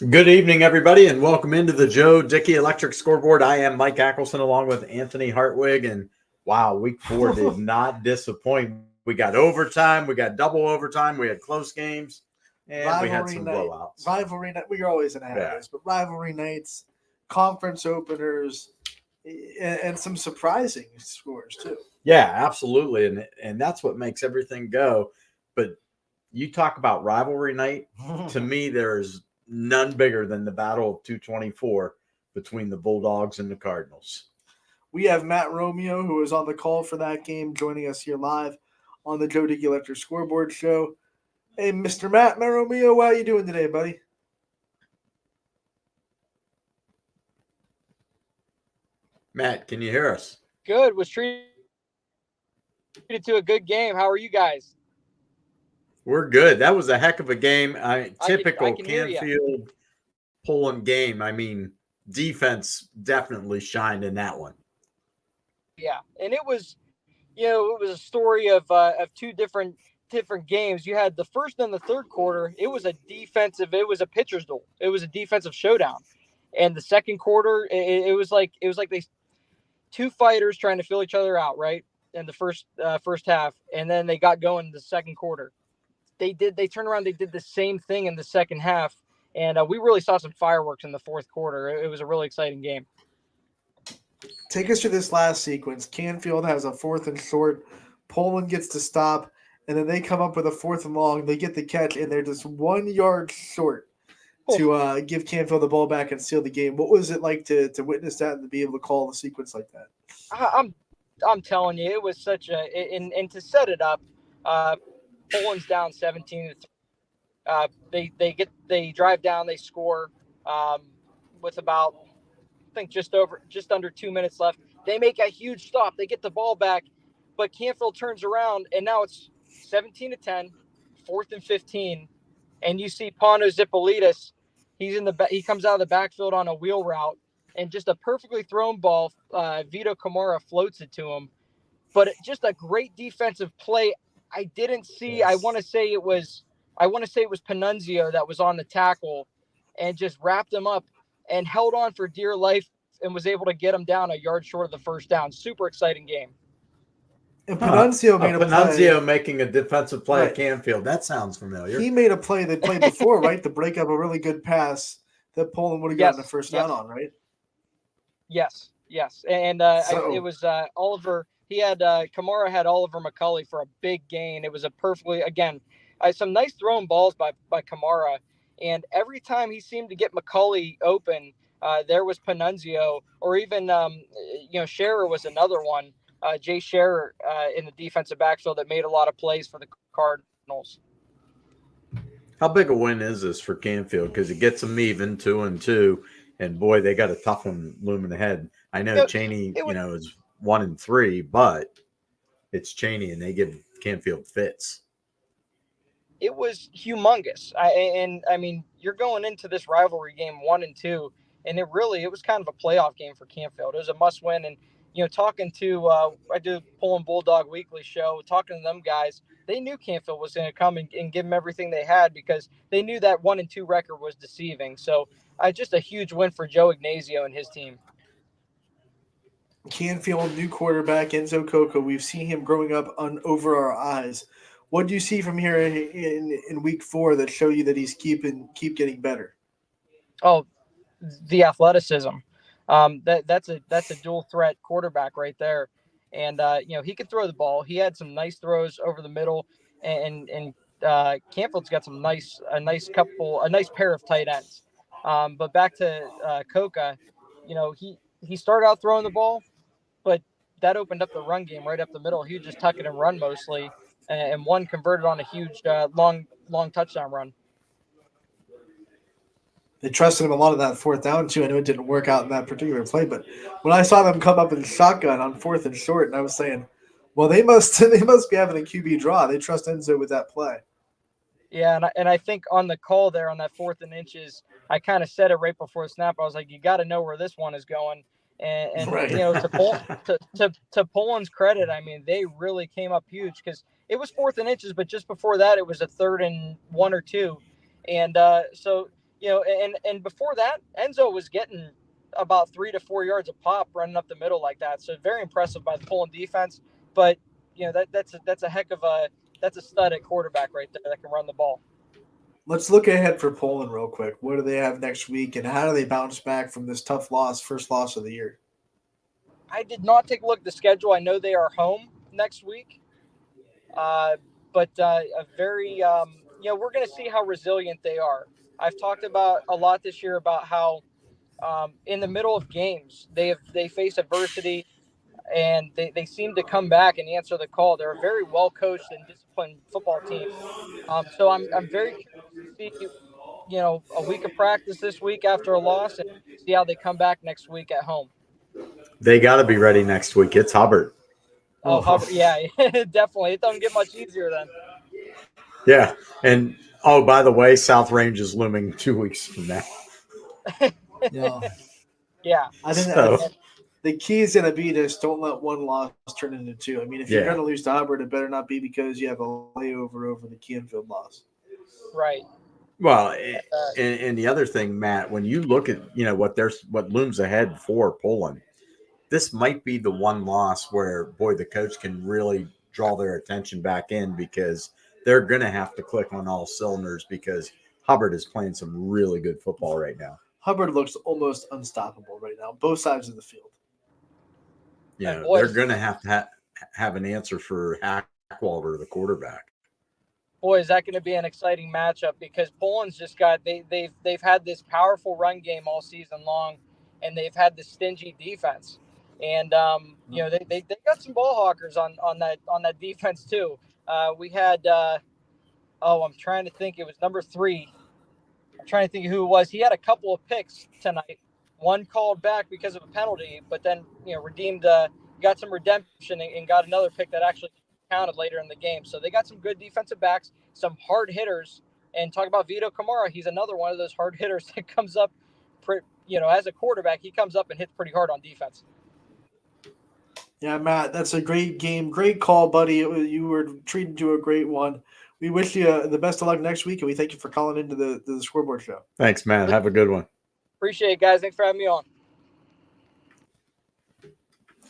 Good evening, everybody, and welcome into the Joe Dickey Electric Scoreboard. I am Mike Ackelson along with Anthony Hartwig, and wow, week 4 did not disappoint. We got overtime, we got double overtime, we had close games, and we had some blowouts. Rivalry night. We're always in a habit of this, but rivalry nights, conference openers, and some surprising scores too. Yeah, absolutely, and that's what makes everything go. But you talk about rivalry night. To me, there's none bigger than the Battle of 224 between the Bulldogs and the Cardinals. We have Matt Romeo, who was on the call for that game, joining us here live on the Joe Dickey Electric Scoreboard Show. Hey, Mr. Matt Romeo, how you doing today, buddy? Matt, can you hear us? Good. Was treated to a good game. How are you guys? We're good. That was a heck of a game. Typical can Canfield Poland game. I mean, defense definitely shined in that one. Yeah, and it was, it was a story of two different games. You had the first and the third quarter. It was a pitcher's duel. It was a defensive showdown. And the second quarter, it was like they two fighters trying to fill each other out, right? In the first half, and then they got going in the second quarter. They turned around. They did the same thing in the second half, and we really saw some fireworks in the fourth quarter. It was a really exciting game. Take us to this last sequence. Canfield has a 4th and short. Poland gets to stop, and then they come up with a 4th and long. They get the catch, and they're just 1 yard short to give Canfield the ball back and seal the game. What was it like to witness that and to be able to call a sequence like that? I'm telling you, it was such a and to set it up. Poland's down 17-3. They drive down, they score with about I think just under 2 minutes left. They make a huge stop. They get the ball back, but Canfield turns around and now it's 17-10, 4th and 15, and you see Pano Zipolitis. He comes out of the backfield on a wheel route and just a perfectly thrown ball. Vito Camara floats it to him, but just a great defensive play. I didn't see. Yes. I want to say it was Panunzio that was on the tackle and just wrapped him up and held on for dear life and was able to get him down a yard short of the first down. Super exciting game. And Panunzio made a play. Making a defensive play at Canfield. That sounds familiar. He made a play they played before, right? To break up a really good pass that Poland would have gotten the first down on, right? Yes. And it was Oliver. Kamara had Oliver McCulley for a big gain. It was a perfectly, again, some nice thrown balls by Kamara. And every time he seemed to get McCulley open, there was Panunzio, or even, Scherer was another one. Jay Scherer in the defensive backfield that made a lot of plays for the Cardinals. How big a win is this for Canfield? Because it gets them even 2-2, and boy, they got a tough one looming ahead. I know Cheney, is 1-3, but it's Cheney, and they give Canfield fits. It was humongous. I mean, you're going into this rivalry game 1-2, and it was kind of a playoff game for Canfield. It was a must win. And, talking to, I do Poland Bulldog Weekly show, talking to them guys, they knew Canfield was going to come and give them everything they had because they knew that 1-2 record was deceiving. So just a huge win for Joe Ignazio and his team. Canfield, new quarterback, Enzo Coco. We've seen him growing up over our eyes. What do you see from here in week 4 that show you that he's keep getting better? Oh, the athleticism. That's a dual threat quarterback right there, and he could throw the ball. He had some nice throws over the middle, and Canfield's got a nice pair of tight ends. But back to Coca, he started out throwing the ball, but that opened up the run game right up the middle. He would just tuck it and run mostly. And one converted on a huge, long touchdown run. They trusted him a lot of that 4th down, too. I know it didn't work out in that particular play, but when I saw them come up in shotgun on 4th and short, and I was saying, well, they must be having a QB draw. They trust Enzo with that play. Yeah, and I think on the call there on that 4th and inches, I kind of said it right before the snap. I was like, you got to know where this one is going. And right. To Poland's credit, I mean, they really came up huge because it was 4th and inches, but just before that, it was a 3rd and 1 or 2. And so, And before that, Enzo was getting about 3 to 4 yards a pop running up the middle like that. So very impressive by the Poland defense. But that's a heck of that's a stud at quarterback right there that can run the ball. Let's look ahead for Poland real quick. What do they have next week, and how do they bounce back from this tough loss, first loss of the year? I did not take a look at the schedule. I know they are home next week, but a very we're going to see how resilient they are. I've talked about a lot this year about how in the middle of games they face adversity and they seem to come back and answer the call. They're a very well coached and disciplined football team. So I'm very curious to see a week of practice this week after a loss and see how they come back next week at home. They got to be ready next week. It's Hubbard. Oh, Hubbard, yeah, definitely. It doesn't get much easier then. Yeah, and by the way, South Range is looming 2 weeks from now. Yeah. Yeah. I think the key is going to be just don't let one loss turn into two. I mean, if you're going to lose to Hubbard, it better not be because you have a layover over the Canfield loss. Right. Well, and the other thing, Matt, when you look at what looms ahead for Poland, this might be the one loss where, boy, the coach can really draw their attention back in because they're going to have to click on all cylinders because Hubbard is playing some really good football right now. Hubbard looks almost unstoppable right now, both sides of the field. Yeah, they're going to have an answer for Hackwalder, the quarterback. Boy, is that going to be an exciting matchup because Poland's just got they've had this powerful run game all season long, and they've had this stingy defense. And they got some ball hawkers on that defense too. We had I'm trying to think. It was number 3. I'm trying to think who it was. He had a couple of picks tonight. One called back because of a penalty, but then redeemed. Got some redemption and got another pick that actually counted later in the game. So they got some good defensive backs, some hard hitters. And talk about Vito Kamara. He's another one of those hard hitters that comes up, as a quarterback, he comes up and hits pretty hard on defense. Yeah, Matt, that's a great game. Great call, buddy. You were treated to a great one. We wish you the best of luck next week, and we thank you for calling into the Scoreboard show. Thanks, Matt. Have a good one. Appreciate it, guys. Thanks for having me on.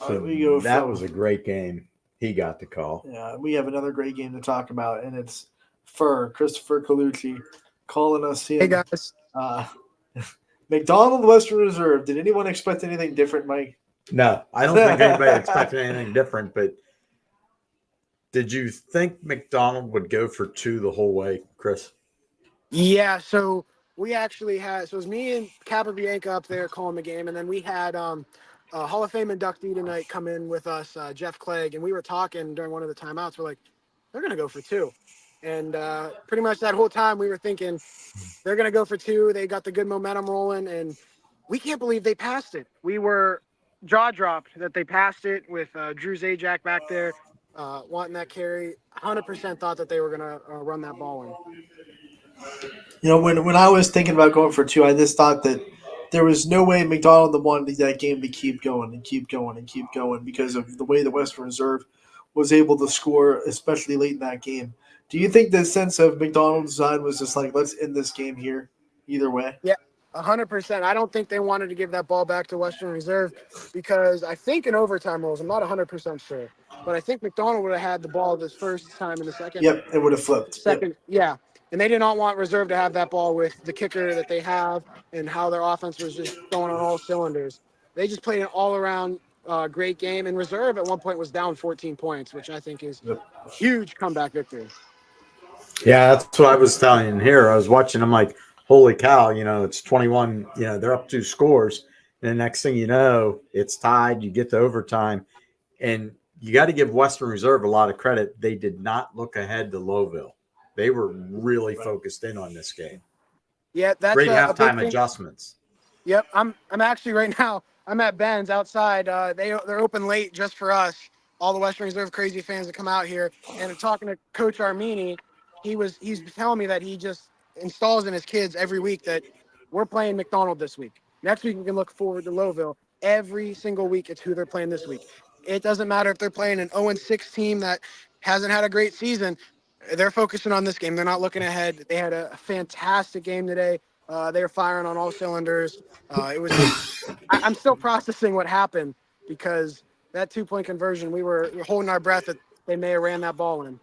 So that was a great game. He got the call. Yeah, we have another great game to talk about, and it's Christopher Colucci calling us here. Hey, guys. McDonald Western Reserve. Did anyone expect anything different, Mike? No, I don't think anybody expected anything different, but did you think McDonald would go for 2 the whole way, Chris? Yeah, so we actually had – so it was me and Capabianca up there calling the game, and then we had a Hall of Fame inductee tonight come in with us, Jeff Clegg, and we were talking during one of the timeouts. We're like, they're going to go for 2. And pretty much that whole time we were thinking they're going to go for 2. They got the good momentum rolling, and we can't believe they passed it. We were jaw-dropped that they passed it with Drew Zajac back there wanting that carry. 100% thought that they were going to run that ball in. When I was thinking about going for 2, I just thought that there was no way McDonald wanted that game to keep going and keep going and keep going because of the way the Western Reserve was able to score, especially late in that game. Do you think the sense of McDonald's side was just like, let's end this game here either way? Yeah, 100%. I don't think they wanted to give that ball back to Western Reserve because I think in overtime rules, I'm not 100% sure, but I think McDonald would have had the ball this first time in the second. Yep, it would have flipped. Second, yeah. And they did not want Reserve to have that ball with the kicker that they have and how their offense was just going on all cylinders. They just played an all-around great game. And Reserve at one point was down 14 points, which I think is a huge comeback victory. Yeah, that's what I was telling you here. I was watching. I'm like, holy cow, it's 21. They're up 2 scores. And the next thing you know, it's tied. You get to overtime. And you got to give Western Reserve a lot of credit. They did not look ahead to Lowville. They were really focused in on this game. Yeah, that's great halftime adjustments. Yep, I'm actually right now. I'm at Ben's outside. They're open late just for us, all the Western Reserve crazy fans that come out here. And talking to Coach Armini, he's telling me that he just installs in his kids every week that we're playing McDonald this week. Next week we can look forward to Lowville. Every single week it's who they're playing this week. It doesn't matter if they're playing an 0-6 team that hasn't had a great season. They're focusing on this game. They're not looking ahead. They had a fantastic game today. They were firing on all cylinders. It was. I'm still processing what happened because that 2-point conversion, we were holding our breath that they may have ran that ball in.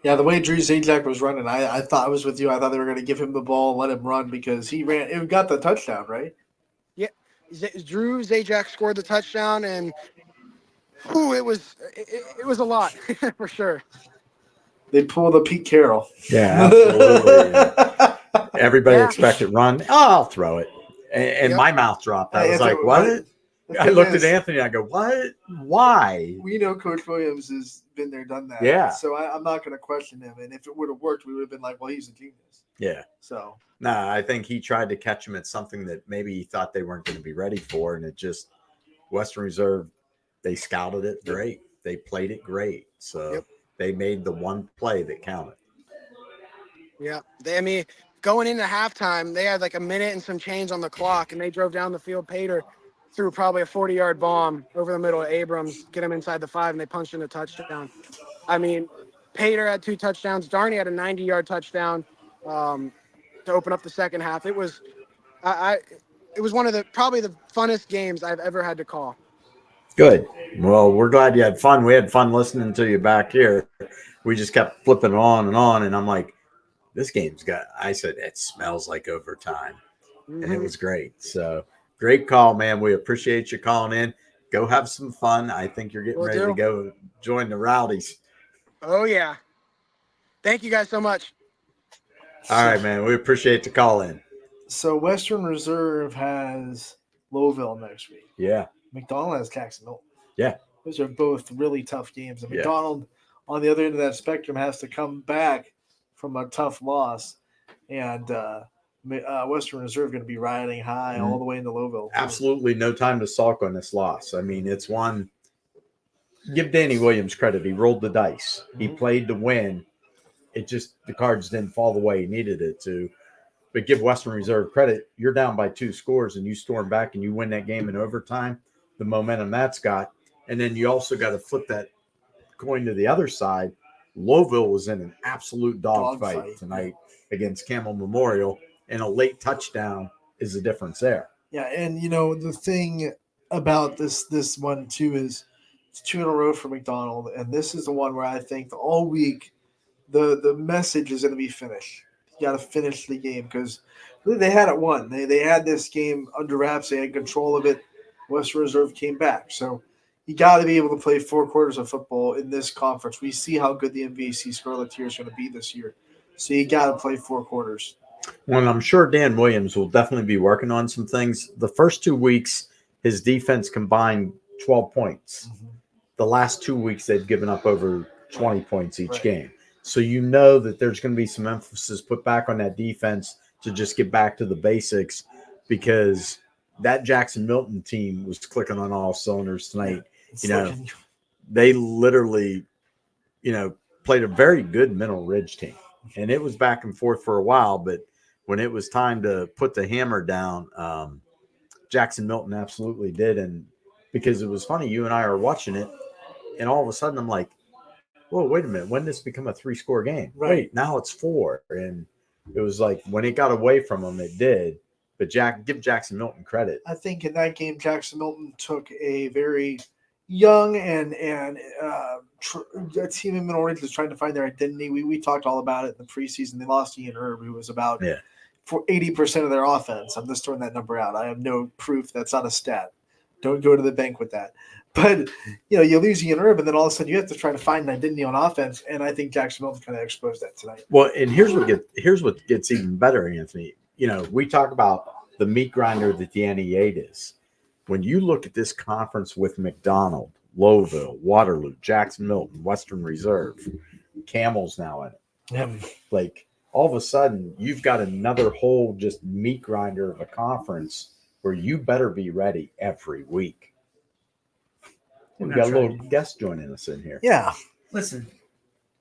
Yeah, the way Drew Zajac was running, I thought I was with you. I thought they were going to give him the ball, let him run because he ran. It got the touchdown, right? Yeah, Drew Zajac scored the touchdown, and it was a lot for sure. They pulled a Pete Carroll. Yeah, absolutely. Everybody Yeah. expected run. Oh, I'll throw it. And Yep. my mouth dropped. I Hey, was if like, it- what? The I thing looked is, at Anthony. I go, what? Why? we know Coach Williams has been there, done that. Yeah. So I'm not going to question him. And if it would have worked, we would have been like, well, he's a genius. Yeah. So Nah, I think he tried to catch him at something that maybe he thought they weren't going to be ready for. And it just, Western Reserve, they scouted it great. They played it great. So they made the one play that counted. Yeah. Going into halftime, they had like a minute and some change on the clock, and they drove down the field. Pater threw probably a 40-yard bomb over the middle of Abrams, get him inside the 5, and they punched in a touchdown. Pater had 2 touchdowns. Darney had a 90-yard touchdown to open up the second half. It was one of probably the funnest games I've ever had to call. Good. Well, we're glad you had fun. We had fun listening to you back here. We just kept flipping on, and I'm like, this game's I said, it smells like overtime. Mm-hmm. And it was great. So great call, man. We appreciate you calling in. Go have some fun. I think you're getting ready to go join the Rowdies. Oh, yeah. Thank you guys so much. All right, man. We appreciate the call in. So Western Reserve has Lowville next week. Yeah. McDonald has Jackson Milton. Yeah. Those are both really tough games. And Yeah. McDonald, on the other end of that spectrum, has to come back from a tough loss. And Western Reserve going to be riding high all the way into Lowville. Absolutely no time to sulk on this loss. I mean, it's one. Give Danny Williams credit. He rolled the dice. He played to win. It just, the cards didn't fall the way he needed it to. But give Western Reserve credit. You're down by 2 scores and you storm back and you win that game in overtime. The momentum that's got. And then you also got to flip that coin to the other side. Lowville was in an absolute dogfight tonight against Camel Memorial, and a late touchdown is the difference there. Yeah, and the thing about this one too is it's 2 in a row for McDonald, and this is the one where I think all week the message is going to be finish. You got to finish the game because they had it won. They had this game under wraps. They had control of it. Western Reserve came back, so you got to be able to play 4 quarters of football in this conference. We see how good the MVC Scarleteers is going to be this year. So you got to play 4 quarters. Well, I'm sure Dan Williams will definitely be working on some things. The first 2 weeks, his defense combined 12 points. Mm-hmm. The last 2 weeks, they've given up over 20 points each game. So you know that there's going to be some emphasis put back on that defense to just get back to the basics, because that Jackson Milton team was clicking on all cylinders tonight. They literally, played a very good Mineral Ridge team. And it was back and forth for a while, but when it was time to put the hammer down, Jackson Milton absolutely did. And because it was funny, you and I are watching it, and all of a sudden I'm like, whoa, wait a minute. When did this become a 3-score game? Right. Wait, now it's 4. And it was like when it got away from them, it did. But give Jackson Milton credit. I think in that game, Jackson Milton took a very young and a team in Mineral Ridge was trying to find their identity. We talked all about it in the preseason. They lost Ian Herb, who was about for 80% of their offense. I'm just throwing that number out. I have no proof. That's not a stat. Don't go to the bank with that. But, you lose Ian Herb, and then all of a sudden you have to try to find an identity on offense, and I think Jackson Milton kind of exposed that tonight. Well, and here's what gets even better, Anthony. We talk about the meat grinder that the NE8 is. When you look at this conference with McDonald, Lowville, Waterloo, Jackson Milton, Western Reserve, Camel's now in it. Like, all of a sudden, you've got another whole just meat grinder of a conference where you better be ready every week. We've got a little guest joining us in here. Yeah. Listen,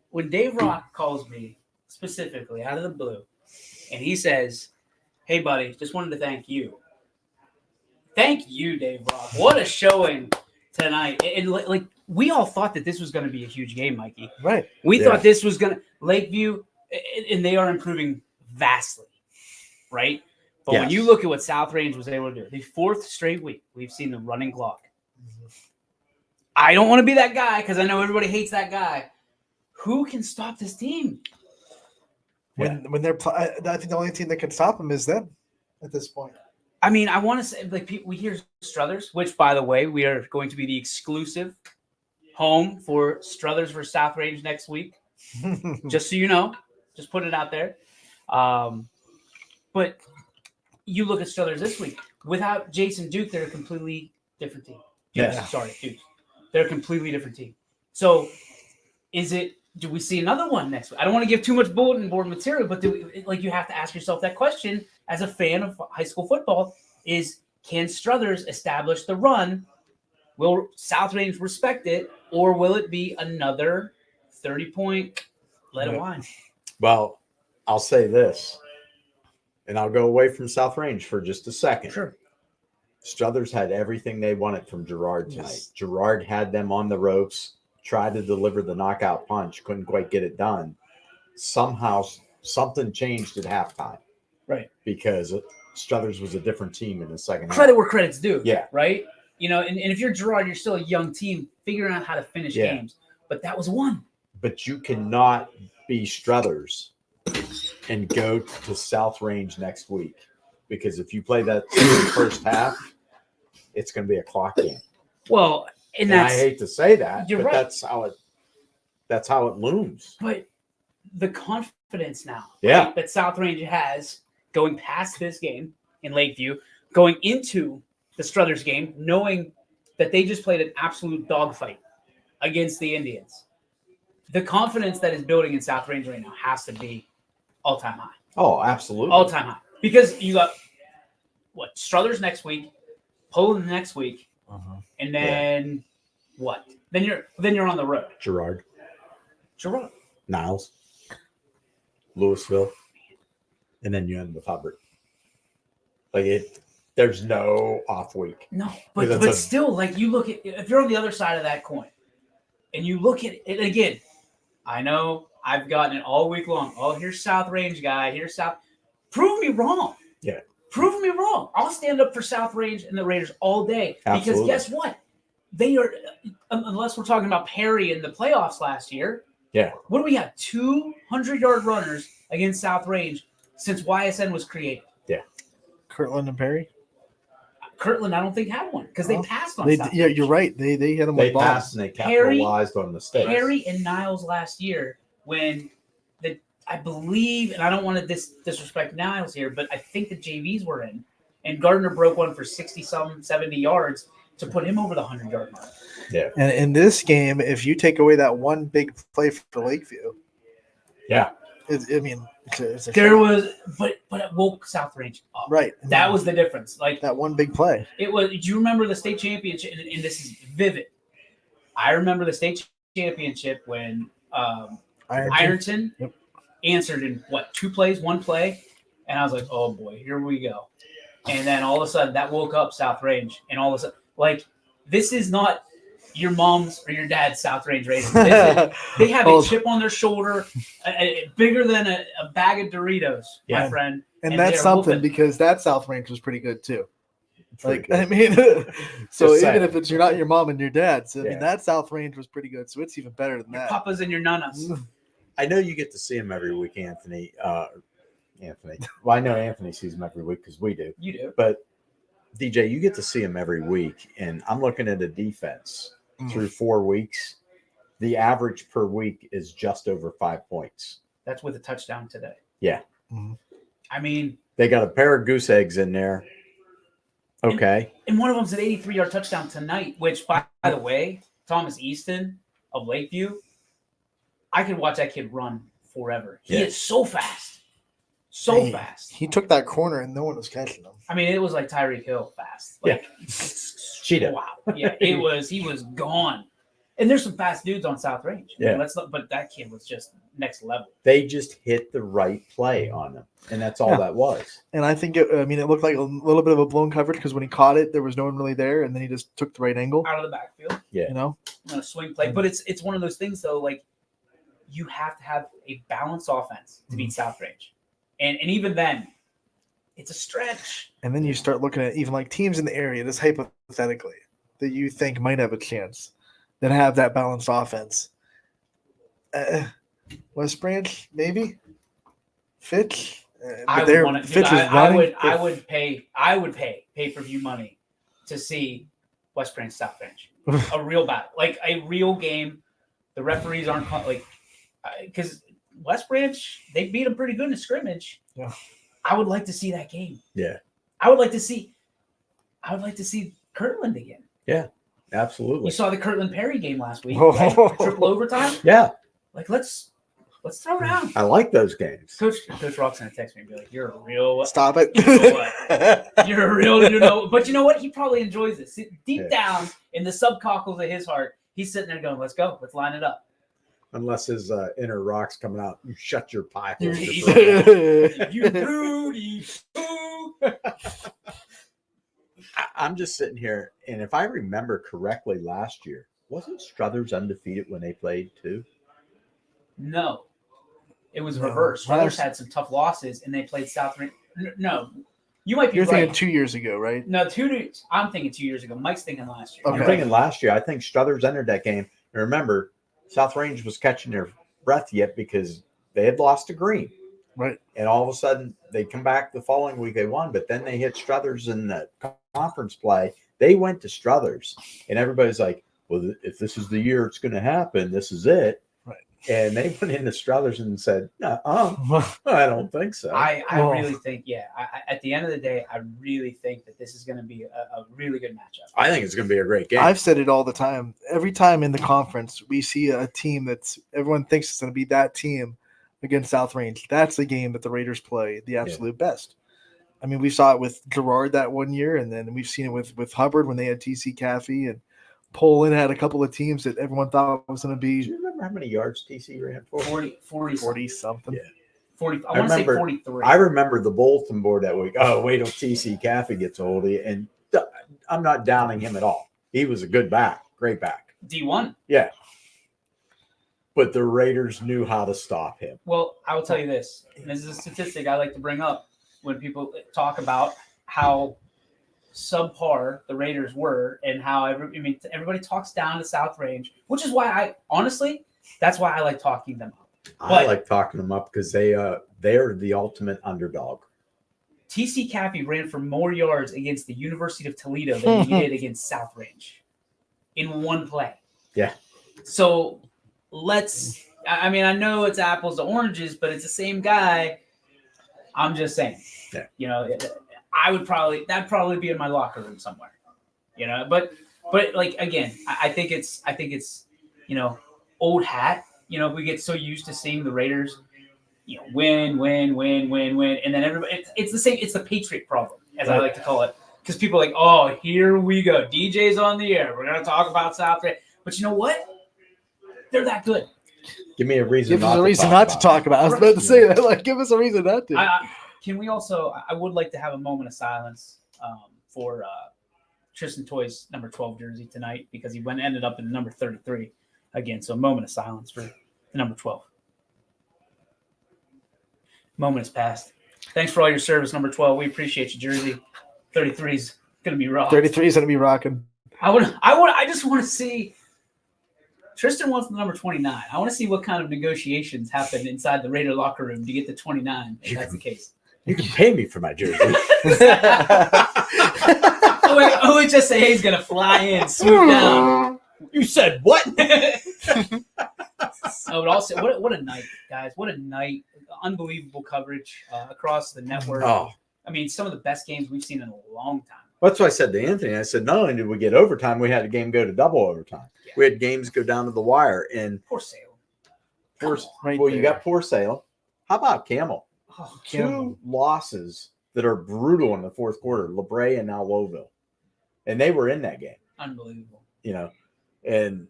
when Dave Rock calls me specifically out of the blue, and he says, "Hey, buddy, just wanted to thank you." Thank you, Dave Rock. What a showing tonight. And like, we all thought that this was going to be a huge game, Mikey. Right. We thought this was going to – Lakeview, and they are improving vastly. right? But when Yes. you look at what South Range was able to do, the 4th straight week, we've seen the running clock. I don't want to be that guy because I know everybody hates that guy. Who can stop this team? When they're, I think the only team that can stop them is them at this point. I mean, I want to say, like, we hear Struthers, which, by the way, we are going to be the exclusive home for Struthers versus South Range next week. Just so you know, just put it out there. But you look at Struthers this week. Without Jason Duke, they're a completely different team. Dukes, Yeah. Sorry, Dukes. They're a completely different team. So do we see another one next week? I don't want to give too much bulletin board material, but you have to ask yourself that question as a fan of high school football is, can Struthers establish the run? Will South Range respect it, or will it be another 30-point let it wine? Well, I'll say this, and I'll go away from South Range for just a second. Sure. Struthers had everything they wanted from Gerard tonight. Yes. Gerard had them on the ropes, tried to deliver the knockout punch, couldn't quite get it done. Somehow something changed at halftime. Right. Because Struthers was a different team in the second Credit half. where credit's due. Yeah. Right? You know, and if you're Gerard, you're still a young team figuring out how to finish Yeah. games. But that was one. But you cannot be Struthers and go to South Range next week. Because if you play that first half, it's going to be a clock game. Well, and And I that's hate to say that, You're but right. that's how it looms. but the confidence now Yeah. right, that South Range has going past this game in Lakeview, going into the Struthers game, knowing that they just played an absolute dogfight against the Indians. The confidence that is building in South Range right now has to be all-time high. Oh, absolutely. All-time high. Because you got, Struthers next week, Poland next week, and then what? Then you're on the road. Gerard, Gerard. Niles, Louisville, and then you end with Hubbard. There's no off week. No, Because but that's still, like, you look at, if you're on the other side of that coin and you look at it again, I know I've gotten it all week long. Oh, here's South Range guy. Here's South. Prove me wrong. Yeah. Prove me wrong. I'll stand up for South Range and the Raiders all day. Absolutely. Because guess what? They are, unless we're talking about Perry in the playoffs last year. Yeah. What do we have? 200-yard runners against South Range since YSN was created. Kirtland and Perry. Kirtland, I don't think, had one because they Well, passed on South Yeah, Range. you're right. They hit them They with balls. passed and they capitalized on mistakes. Harry and Niles last year when I believe, and I don't want to disrespect Niles here, but I think the JVs were in, and Gardner broke one for 60-some, 70 yards to put him over the 100-yard mark. Yeah. And in this game, if you take away that one big play for Lakeview, Yeah. it's a There shame. was, but it woke South Range up. Right. That was the difference. Like, that one big play. it was. Do you remember the state championship? And this is vivid. I remember the state championship when Ironton Yep. answered in one play, and I was like, oh boy, here we go. And then all of a sudden that woke up South Range, and all of a sudden, like, this is not your mom's or your dad's South Range Raiders. They have a chip on their shoulder, bigger than a bag of Doritos, my friend. And that's they're something whooping. because that South Range was pretty good too. Pretty Like, good. I mean, so Just even saying. if you're not your mom and your dad's, I Yeah. mean, that South Range was pretty good. So it's even better than Your that. papas and your nanas. I know you get to see him every week, Anthony. Well, I know Anthony sees him every week because we do. You do. But DJ, you get to see him every week, and I'm looking at a defense through 4 weeks. The average per week is just over 5 points. That's with a touchdown today. Yeah. Mhm. I mean, They got a pair of goose eggs in there. Okay. and one of them's an 83-yard touchdown tonight, which, by the way, Thomas Easton of Lakeview, I could watch that kid run forever. He Yeah. is so fast. So Hey, fast. He took that corner and no one was catching him. I mean, it was like Tyreek Hill fast. Like, Cheetah. wow. Yeah, he was gone. And there's some fast dudes on South Range. I mean, Yeah. but that kid was just next level. They just hit the right play on them, and that's all Yeah. that was. And I think, it looked like a little bit of a blown coverage because when he caught it, there was no one really there. And then he just took the right angle, Out of the backfield. Yeah. you know? On a swing play. But it's one of those things, though, like, you have to have a balanced offense to beat South Range. And even then, It's a stretch. And then you start looking at even like teams in the area, just hypothetically, that you think might have a chance, that have that balanced offense. West Branch, maybe. Fitch. I But would want Fitch to. is running. I would pay pay-per-view money to see West Branch South Branch. A real battle, like a real game. The referees aren't because West Branch, they beat them pretty good in a scrimmage. Yeah. I would like to see that game. Yeah. I would like to see Kirtland again. Yeah, absolutely. You saw the Kirtland Perry game last week, Whoa. right? Triple overtime. Yeah, Like let's throw down. I like those games. Coach Rock's gonna text me and be like, "You're a real Stop it. You know what? You're a real, but you know what? He probably enjoys this. Deep down in the subcockles of his heart, he's sitting there going, "Let's go. Let's line it up." Unless his inner rock's coming out. You shut your pie hole. You Rudy. Ooh. I'm just sitting here, and if I remember correctly, last year wasn't Struthers undefeated when they played too? No, it was No. reversed. Struthers had some tough losses, and they played South. No, you might be You're right. thinking 2 years ago, right? No, I'm thinking 2 years ago. Mike's thinking last year. Okay. I'm thinking last year. I think Struthers entered that game. And remember, South Range was catching their breath yet because they had lost to Green. Right. And all of a sudden, they come back the following week, they won, but then they hit Struthers in the conference play. They went to Struthers, and everybody's like, well, if this is the year it's going to happen, this is it. Right. And they went into Struthers and said, I don't think so. I Well- really think, at the end of the day, I really think that this is going to be a really good matchup. I think it's going to be a great game. I've said it all the time. Every time in the conference, we see a team that's everyone thinks it's going to be that team against South Range. That's the game that the Raiders play the absolute best. I mean, we saw it with Gerard that one year, and then we've seen it with Hubbard when they had TC Caffey, and Poland had a couple of teams that everyone thought was going to Do be you remember how many yards TC ran for? 40 something. Yeah. 40. I I want to say remember- 43. I remember the bulletin board that week. Oh, wait till TC Caffey gets a hold of you. And I'm not downing him at all. He was a good back, great back. D1. Yeah. But the Raiders knew how to stop him. Well, I will tell you this. And this is a statistic I like to bring up when people talk about how subpar the Raiders were and how everybody talks down to South Range, which is why that's why I like talking them up. I like talking them up because they're the ultimate underdog. TC Caffey ran for more yards against the University of Toledo than he did against South Range in one play. Yeah. So I know it's apples to oranges, but it's the same guy. I'm just saying. Yeah. That'd probably be in my locker room somewhere. But like again, I think it's old hat. We get so used to seeing the Raiders, win, and then everybody. It's the same. It's the Patriot problem, as I like to call it, because people are like, oh, here we go, DJ's on the air. We're gonna talk about South Range, but you know what? They're that good. Give me a reason. Give us a reason not to talk about it. I was about to say that. Like, give us a reason not to. Can we also? I would like to have a moment of silence for Tristan Toy's number 12 jersey tonight because he ended up in the number 33 again. So a moment of silence for the number 12. Moment has passed. Thanks for all your service, number 12. We appreciate you, jersey. 33 is gonna be raw. 33 is going to be rocking. I just want to see. Tristan wants the number 29. I want to see what kind of negotiations happen inside the Raider locker room to get the 29, if that's the case. You can pay me for my jersey. Oh, wait, just say he's going to fly in, swoop down. You said what? But also, what a night, guys. What a night. Unbelievable coverage across the network. Oh, I mean, some of the best games we've seen in a long time. that's what I said to Anthony. I said, not only did we get overtime, we had a game go to double overtime. Yeah. We had games go down to the wire. And Poor Salem. you got poor Salem. How about Camel? Oh, Two losses that are brutal in the fourth quarter, LeBray and now Lowville. And they were in that game, unbelievable. And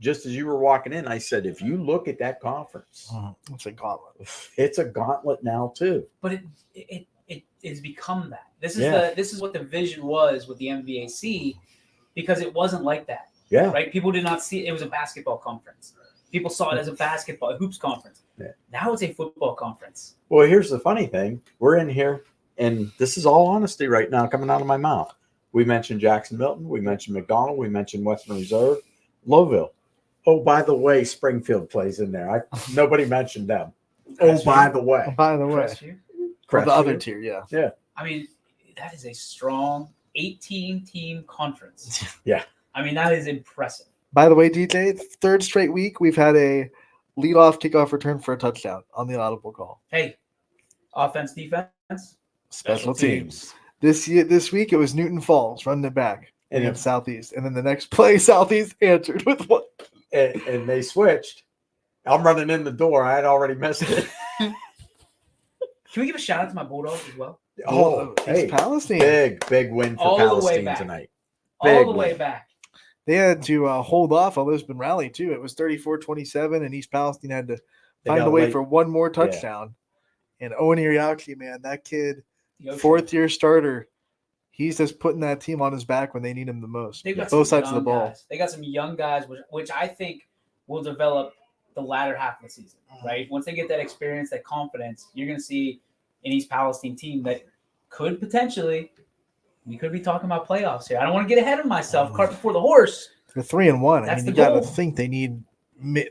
just as you were walking in, I said, if you look at that conference, It's a gauntlet. it's a gauntlet now too. But it has become that. This is what the vision was with the MVAC because it wasn't like that. Yeah. Right? People did not see it was a basketball conference. People saw it as a basketball hoops conference. Yeah. Now it's a football conference. Well, here's the funny thing. We're in here, and this is all honesty right now coming out of my mouth. We mentioned Jackson Milton. We mentioned McDonald. We mentioned Western Reserve. Louisville. Oh, by the way, Springfield plays in there. Nobody mentioned them. Oh, by the way. By the way, Crestview. for the other Crestview. tier, yeah. Yeah. I mean, that is a strong 18-team conference. Yeah. I mean, that is impressive. By the way, DJ, third straight week we've had a leadoff kickoff return for a touchdown on the audible call. Hey, offense, defense, Special teams. This week it was Newton Falls running it back And against Southeast, and then the next play Southeast answered with what? and they switched. I'm running in the door. I had already missed it. Can we give a shout out to my Bulldogs as well? Oh, East hey, Palestine. big win for All the way Palestine back. tonight. All Big the way win. back. They had to hold off a Lisbon rally too. It was 34-27, and East Palestine had to They find got a way late. for one more touchdown. And Owen Iriaki, man, that kid, Yoshi. fourth-year starter, he's just putting that team on his back when they need him the most. They've got Both some sides of the young ball. guys. They got some young guys, which I think will develop the latter half of the season, right? Once they get that experience, that confidence, you're going to see an East Palestine team that could potentially, we could be talking about playoffs here. I don't want to get ahead of myself, cart before the horse. They're 3-1. I That's mean, the you got to goal. think they need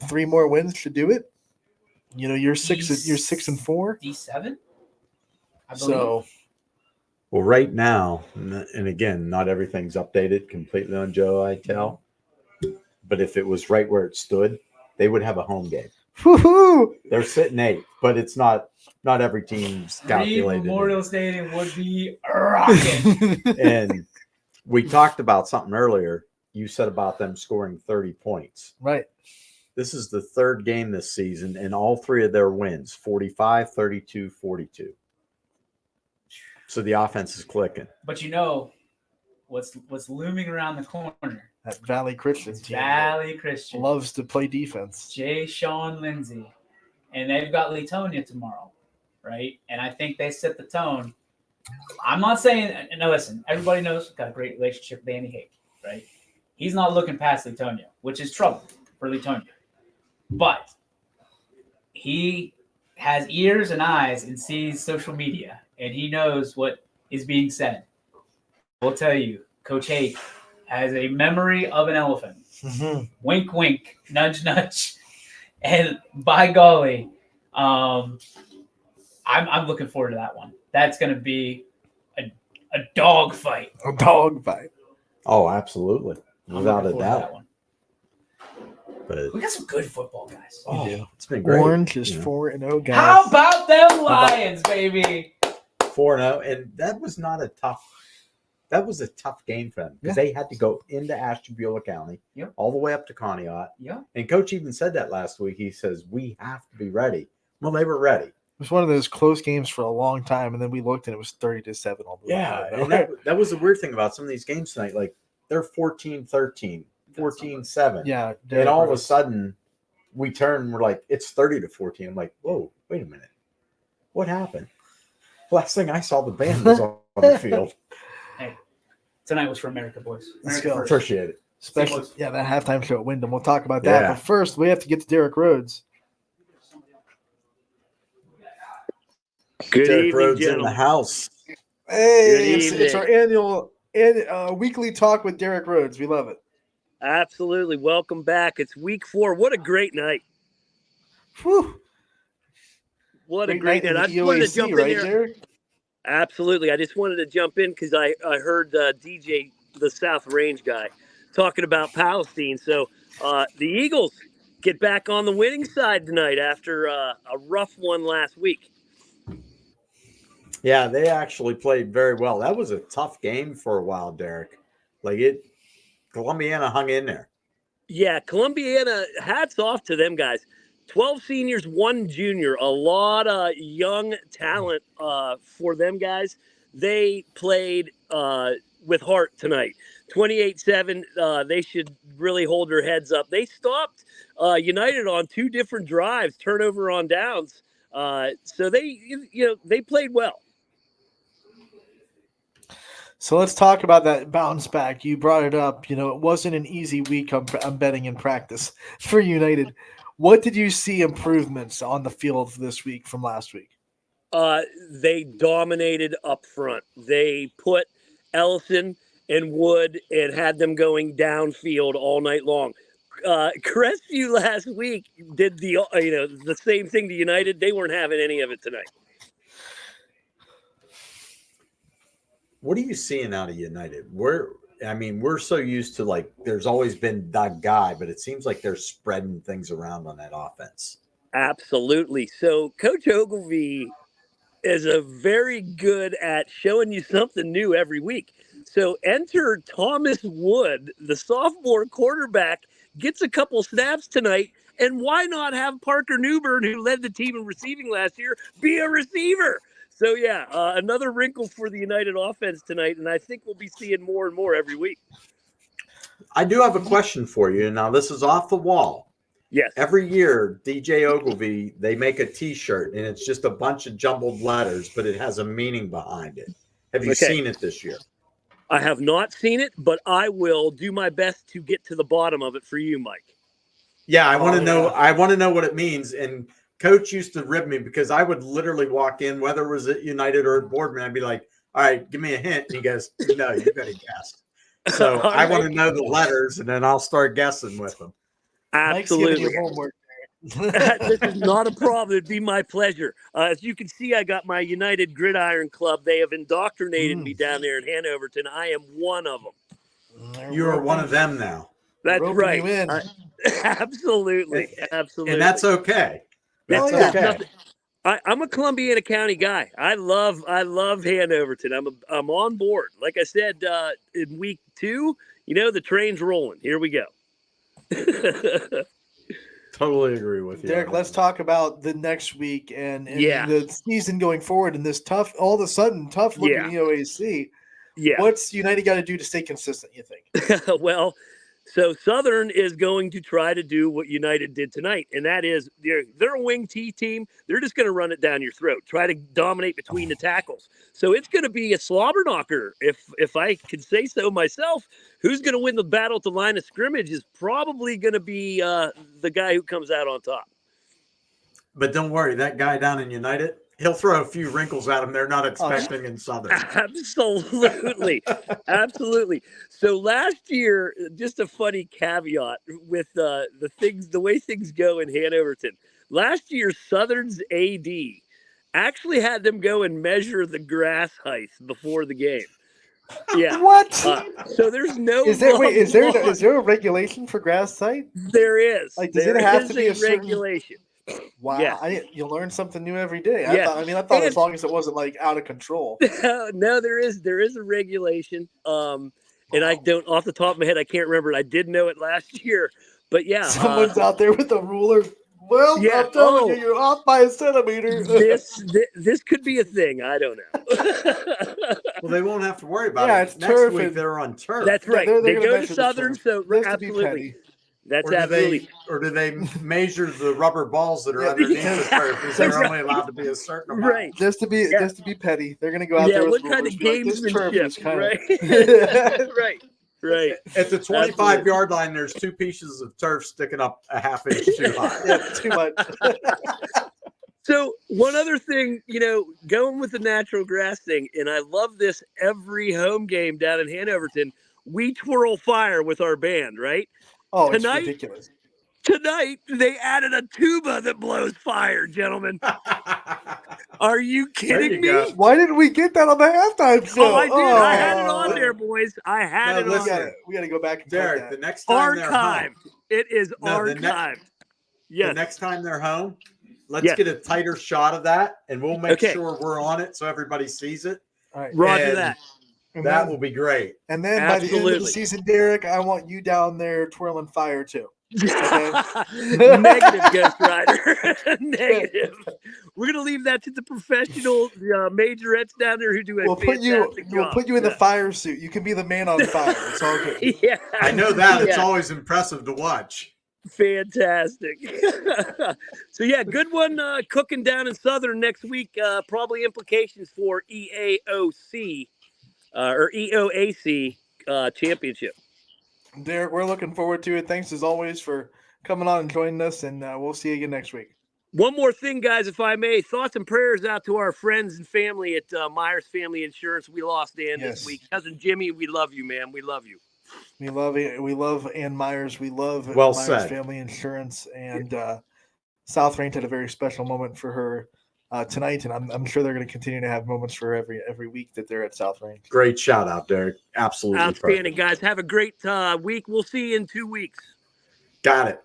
3 more wins to do it. You know, you're 6-4. D7, I believe. So Well, right now, and again, not everything's updated completely on Joe Itel, but if it was right where it stood, they would have a home game. woohoo! They're sitting 8th, but it's not every team's Reed calculated. Memorial Stadium would be rocking. And we talked about something earlier. You said about them scoring 30 points. Right. This is the third game this season, and all 3 of their wins 45, 32, 42. So the offense is clicking. But you know what's looming around the corner? That Valley Christian It's team Valley Christian. loves to play defense. Jay Sean Lindsay. And they've got Latonia tomorrow, right? And I think they set the tone. I'm not saying, no, listen, everybody knows got a great relationship with Danny Hake, right? He's not looking past Latonia, which is trouble for Latonia. But he has ears and eyes and sees social media, and he knows what is being said. I'll tell you, Coach Hake has a memory of an elephant. Wink, wink, nudge, nudge. And by golly, I'm looking forward to that one. That's going to be a dog fight. A dog fight. Oh, absolutely. I'm Without a looking forward to that doubt. one. But We got some good football guys. oh, do. it's been great. Orange is you know. 4-0, guys. How about them Lions, baby? 4-0, and that was a tough game for them because they had to go into Ashtabula County, Yep. all the way up to Conneaut. Yeah. And Coach even said that last week. He says, we have to be ready. Well, they were ready. It was one of those close games for a long time, and then we looked and it was 30-7 all the way. Yeah. And that was the weird thing about some of these games tonight. Like, they're 14-13, 14-7. Yeah. And all of a sudden, we turn and we're like, it's 30-14. I'm like, whoa, wait a minute. What happened? Last thing I saw, the band was on the field. Hey, tonight was for America, boys. Let's America go. first. Appreciate it. Especially, that halftime show at Wyndham. We'll talk about that. Yeah. But first, we have to get to Derek Rhodes. Good Derek evening, Rhodes in the gentlemen. house. Hey, Good it's our annual weekly talk with Derek Rhodes. We love it. Absolutely. Welcome back. It's week 4. What a great night. Whew. What a Great great night night. I in the just wanted to UAC, jump in right, there. Derek? Absolutely. I just wanted to jump in because I heard DJ, the South Range guy, talking about Palestine. So the Eagles get back on the winning side tonight after a rough one last week. Yeah, they actually played very well. That was a tough game for a while, Derek. Columbiana hung in there. Yeah, Columbiana, hats off to them guys. 12 seniors, 1 junior, a lot of young talent for them guys. They played with heart tonight. 28-7, they should really hold their heads up. They stopped United on 2 different drives, turnover on downs. So they played well. So let's talk about that bounce back. You brought it up. You know, it wasn't an easy week. I'm betting in practice for United. What did you see improvements on the field this week from last week? They dominated up front. They put Ellison and Wood and had them going downfield all night long. Crestview last week did the same thing to United. They weren't having any of it tonight. What are you seeing out of United? We're so used to, like, there's always been that guy, but it seems like they're spreading things around on that offense. Absolutely. So Coach Ogilvy is very good at showing you something new every week. So enter Thomas Wood, the sophomore quarterback, gets a couple snaps tonight. And why not have Parker Newburn, who led the team in receiving last year, be a receiver? So, yeah, another wrinkle for the United offense tonight, and I think we'll be seeing more and more every week. I do have a question for you. Now, this is off the wall. Yes. Every year, DJ Ogilvy, they make a T-shirt, and it's just a bunch of jumbled letters, but it has a meaning behind it. Have you seen it this year? I have not seen it, but I will do my best to get to the bottom of it for you, Mike. Yeah, I want to know. I want to know what it means. And Coach used to rib me because I would literally walk in, whether it was at United or at Boardman, I'd be like, "All right, give me a hint." And he goes, "No, you got to guess." So I want to know the letters, and then I'll start guessing with them. Absolutely. Homework. This is not a problem. It'd be my pleasure. As you can see, I got my United Gridiron Club. They have indoctrinated me down there in Hanoverton. I am one of them. You are one of them now. That's right. You in. Absolutely. Absolutely. And that's okay. That's yeah. okay. I'm a Columbiana County guy. I love Hanoverton. I'm on board. Like I said, in week 2, the train's rolling. Here we go. Totally agree with you. Derek, let's talk about the next week and the season going forward in this tough looking EOAC. Yeah. What's United got to do to stay consistent, you think? Well, so Southern is going to try to do what United did tonight, and that is they're a wing T team. They're just going to run it down your throat, try to dominate between the tackles. So it's going to be a slobber knocker, if I could say so myself. Who's going to win the battle at the line of scrimmage is probably going to be the guy who comes out on top. But don't worry, that guy down in United, he'll throw a few wrinkles at him they're not expecting in Southern. Absolutely. Absolutely. So last year, just a funny caveat with the way things go in Hanoverton. Last year, Southern's AD actually had them go and measure the grass height before the game. Yeah. What? So there's no. Is there a regulation for grass height? There is. Like, does it have to be a regulation? Wow, Yes. you learn something new every day. Yes. I thought as long as it wasn't like out of control. No, there is a regulation. And I don't, off the top of my head, I can't remember it. I did know it last year, but yeah. Someone's out there with a ruler. Well, Yeah, I'm telling you, you're off by a centimeter. This could be a thing. I don't know. Well, they won't have to worry about it. It's Next turf week, and- they're on turf. That's right. They're They gonna go to measure the Southern, turf. so Just to be absolutely. petty. That's Or do absolutely. they measure the rubber balls that are underneath the turf because they're only allowed to be a certain amount? Right. Just to be petty. They're gonna go out Yeah, there with what kind of rulers, be like, this turf is gamesmanship, kinda- right? Right. At the 25-yard line, there's 2 pieces of turf sticking up a half inch too high. Yeah, too much. So one other thing, going with the natural grass thing, and I love this every home game down in Hanoverton, we twirl fire with our band, right? Oh, Tonight- it's ridiculous. Tonight, they added a tuba that blows fire, gentlemen. Are you kidding me? go. Why didn't we get that on the halftime show? Oh, I did. I had it on there, boys. I had No, it listen. on there. We gotta go back and Derek, cut the that. next time they're home, Archived. It is No, the archived. the Yes. next time they're home, let's Yes. get a tighter shot of that, and we'll make Okay. sure we're on it so everybody sees it. All right. Roger And that. And that then, will be great. and then by the end of the Absolutely. season, Derek, I want you down there twirling fire too. Negative, Ghost Rider. Negative. We're gonna leave that to the professional majorettes down there who do a We'll put fantastic you. We'll job. put you in the fire suit. You can be the man on fire. It's all good. Yeah, I know that. It's Yeah. always impressive to watch. Fantastic. So yeah, good one cooking down in Southern next week. Probably implications for EAOC or EOAC championship. Derek, we're looking forward to it. Thanks as always for coming on and joining us, and we'll see you again next week. One more thing, guys, if I may. Thoughts and prayers out to our friends and family at Myers Family Insurance. We lost Dan this week. Cousin Jimmy, we love you, man. We love you. We love Ann Myers. We love Well Myers said. Family Insurance, and South Range had a very special moment for her tonight, and I'm sure they're going to continue to have moments for every week that they're at South Range. Great shout out, Derek. Absolutely Outstanding, perfect. guys. Have a great week. We'll see you in 2 weeks. Got it.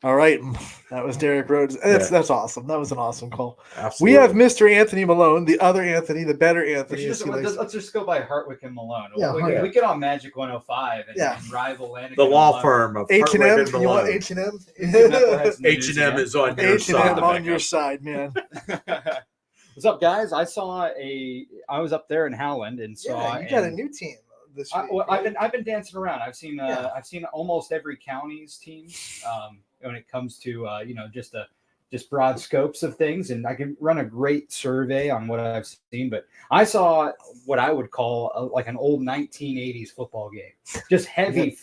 All right, that was Derek Rhodes. That's awesome. That was an awesome call. Absolutely. We have Mr. Anthony Malone, the other Anthony, the better Anthony. Let's just go by Hartwick and Malone. Yeah, we get on Magic 105 and rival Lanigan. The law firm of H&M. Hartwick and You want Malone. H&M? H&M is on your H&M side. on your side, man. What's up, guys? I was up there in Howland and saw. Yeah, you got a new team this week. I've been dancing around. I've seen almost every county's team when it comes to just broad scopes of things, and I can run a great survey on what I've seen. But I saw what I would call like an old 1980s football game, just heavy